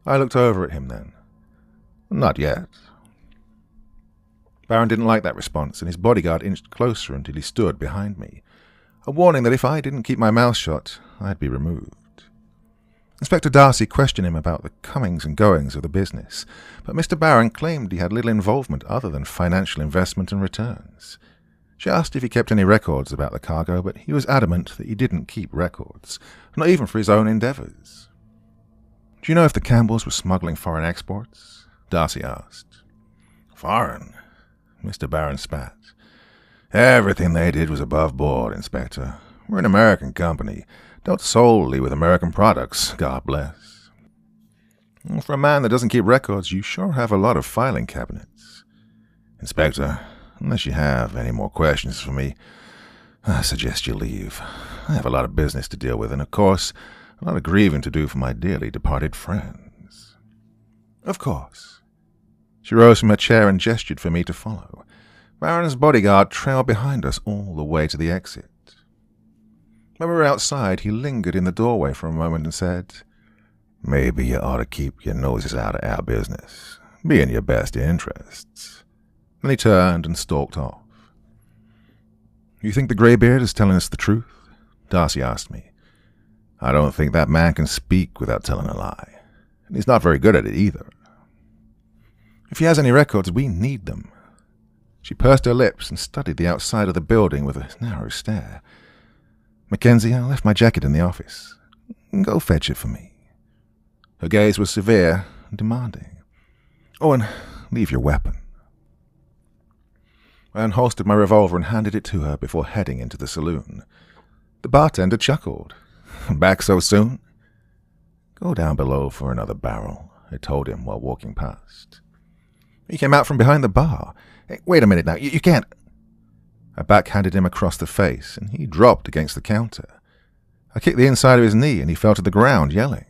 I looked over at him then. "Not yet." Barron didn't like that response, and his bodyguard inched closer until he stood behind me, a warning that if I didn't keep my mouth shut, I'd be removed. Inspector Darcy questioned him about the comings and goings of the business, but Mr. Barron claimed he had little involvement other than financial investment and returns. She asked if he kept any records about the cargo, but he was adamant that he didn't keep records, not even for his own endeavors. "Do you know if the Campbells were smuggling foreign exports?" Darcy asked. "Foreign?" Mr. Barron spat. "Everything they did was above board, Inspector. We're an American company, dealt solely with American products, God bless." "Well, for a man that doesn't keep records, you sure have a lot of filing cabinets." Inspector, unless you have any more questions for me, I suggest you leave. I have a lot of business to deal with, and of course, a lot of grieving to do for my dearly departed friends. Of course. She rose from her chair and gestured for me to follow. Baron's bodyguard trailed behind us all the way to the exit. When we were outside, he lingered in the doorway for a moment and said, "Maybe you ought to keep your noses out of our business. Be in your best interests." Then he turned and stalked off. "You think the greybeard is telling us the truth?" Darcy asked me. "I don't think that man can speak without telling a lie, and he's not very good at it either. If he has any records, we need them." She pursed her lips and studied the outside of the building with a narrow stare. "McKenzie, I left my jacket in the office. Go fetch it for me." Her gaze was severe and demanding. "Oh, and leave your weapon." I unholstered my revolver and handed it to her before heading into the saloon. The bartender chuckled. "Back so soon?" "Go down below for another barrel," I told him while walking past. He came out from behind the bar. "Hey, wait a minute now, you can't." I backhanded him across the face, and he dropped against the counter. I kicked the inside of his knee, and he fell to the ground, yelling.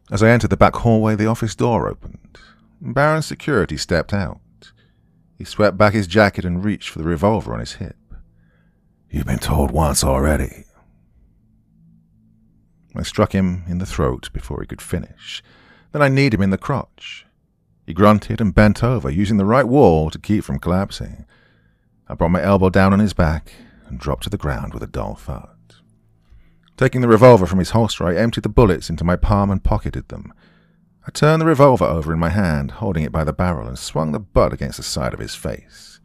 As I entered the back hallway, the office door opened. Baron's security stepped out. He swept back his jacket and reached for the revolver on his hip. "You've been told once already." I struck him in the throat before he could finish. Then I kneed him in the crotch. He grunted and bent over, using the right wall to keep from collapsing. I brought my elbow down on his back and dropped to the ground with a dull thud. Taking the revolver from his holster, I emptied the bullets into my palm and pocketed them. I turned the revolver over in my hand, holding it by the barrel, and swung the butt against the side of his face.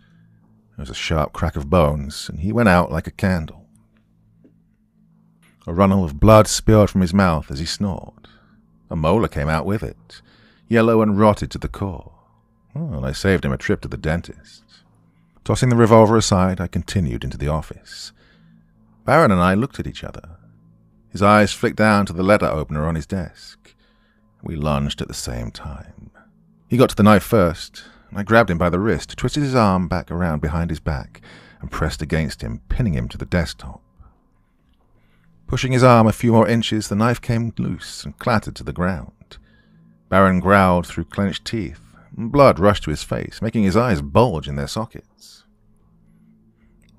There was a sharp crack of bones, and he went out like a candle. A runnel of blood spilled from his mouth as he snored. A molar came out with it, yellow and rotted to the core. And I saved him a trip to the dentist. Tossing the revolver aside, I continued into the office. Baron and I looked at each other. His eyes flicked down to the letter opener on his desk. We lunged at the same time. He got to the knife first, and I grabbed him by the wrist, twisted his arm back around behind his back, and pressed against him, pinning him to the desktop. Pushing his arm a few more inches, the knife came loose and clattered to the ground. Baron growled through clenched teeth, and blood rushed to his face, making his eyes bulge in their sockets.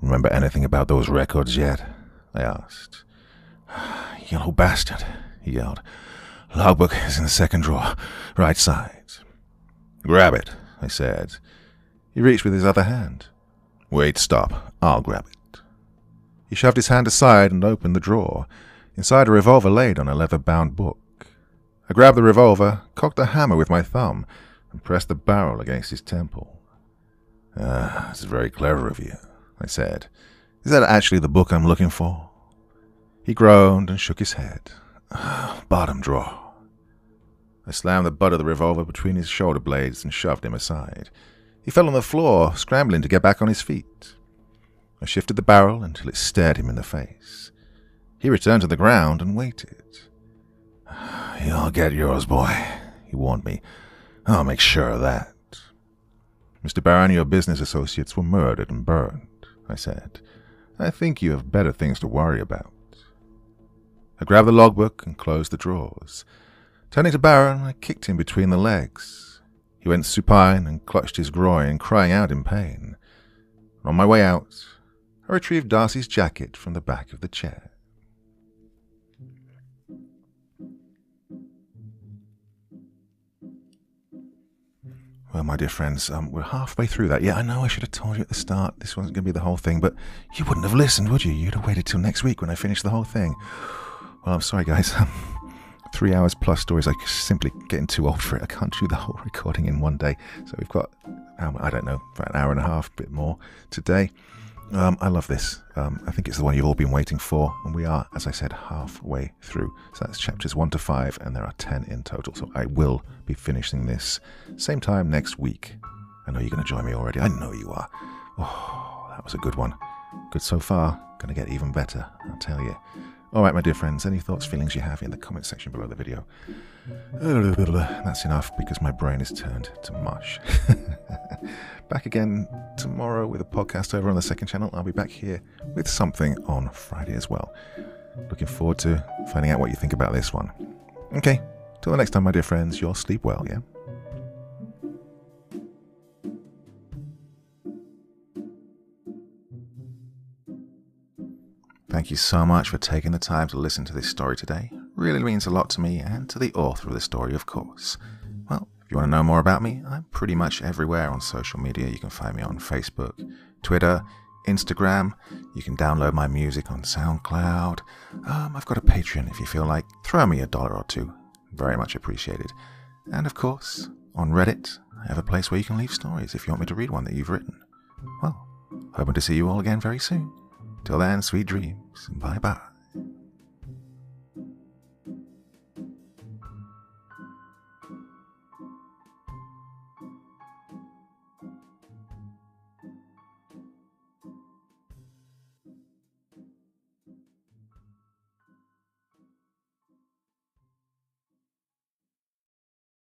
"Remember anything about those records yet?" I asked. "Yellow bastard," he yelled. "Logbook is in the second drawer, right side." "Grab it," I said. He reached with his other hand. "Wait, stop. I'll grab it." He shoved his hand aside and opened the drawer. Inside, a revolver laid on a leather-bound book. I grabbed the revolver, cocked the hammer with my thumb, and pressed the barrel against his temple. "This is very clever of you," I said. "Is that actually the book I'm looking for?" He groaned and shook his head. "Bottom drawer." I slammed the butt of the revolver between his shoulder blades and shoved him aside. He fell on the floor, scrambling to get back on his feet. I shifted the barrel until it stared him in the face. He returned to the ground and waited. "You'll get yours, boy," he warned me. "I'll make sure of that." "Mr. Baron, your business associates were murdered and burned," I said. "I think you have better things to worry about." I grabbed the logbook and closed the drawers. Turning to Baron, I kicked him between the legs. He went supine and clutched his groin, crying out in pain. On my way out, I retrieved Darcy's jacket from the back of the chair. Well, my dear friends, we're halfway through that. Yeah, I know I should have told you at the start this wasn't going to be the whole thing, but you wouldn't have listened, would you? You'd have waited till next week when I finished the whole thing. Well, I'm sorry, guys. 3 hours plus stories, I'm simply getting too old for it. I can't do the whole recording in one day. So we've got, I don't know, about an hour and a half, a bit more today. I love this. I think it's the one you've all been waiting for. And we are, as I said, halfway through. So that's chapters 1 to 5, and there are 10 in total. So I will be finishing this same time next week. I know you're going to join me already. I know you are. Oh, that was a good one. Good so far. Going to get even better, I'll tell you. Alright, my dear friends, any thoughts, feelings you have in the comment section below the video. That's enough because my brain is turned to mush. Back again tomorrow with a podcast over on the second channel. I'll be back here with something on Friday as well. Looking forward to finding out what you think about this one. Okay, till the next time, my dear friends, you'll sleep well, yeah? Thank you so much for taking the time to listen to this story today. Really means a lot to me and to the author of the story, of course. Well, if you want to know more about me, I'm pretty much everywhere on social media. You can find me on Facebook, Twitter, Instagram. You can download my music on SoundCloud. I've got a Patreon if you feel like. Throw me $1 or $2. Very much appreciated. And of course, on Reddit, I have a place where you can leave stories if you want me to read one that you've written. Well, hoping to see you all again very soon. Till then, sweet dreams. Bye-bye.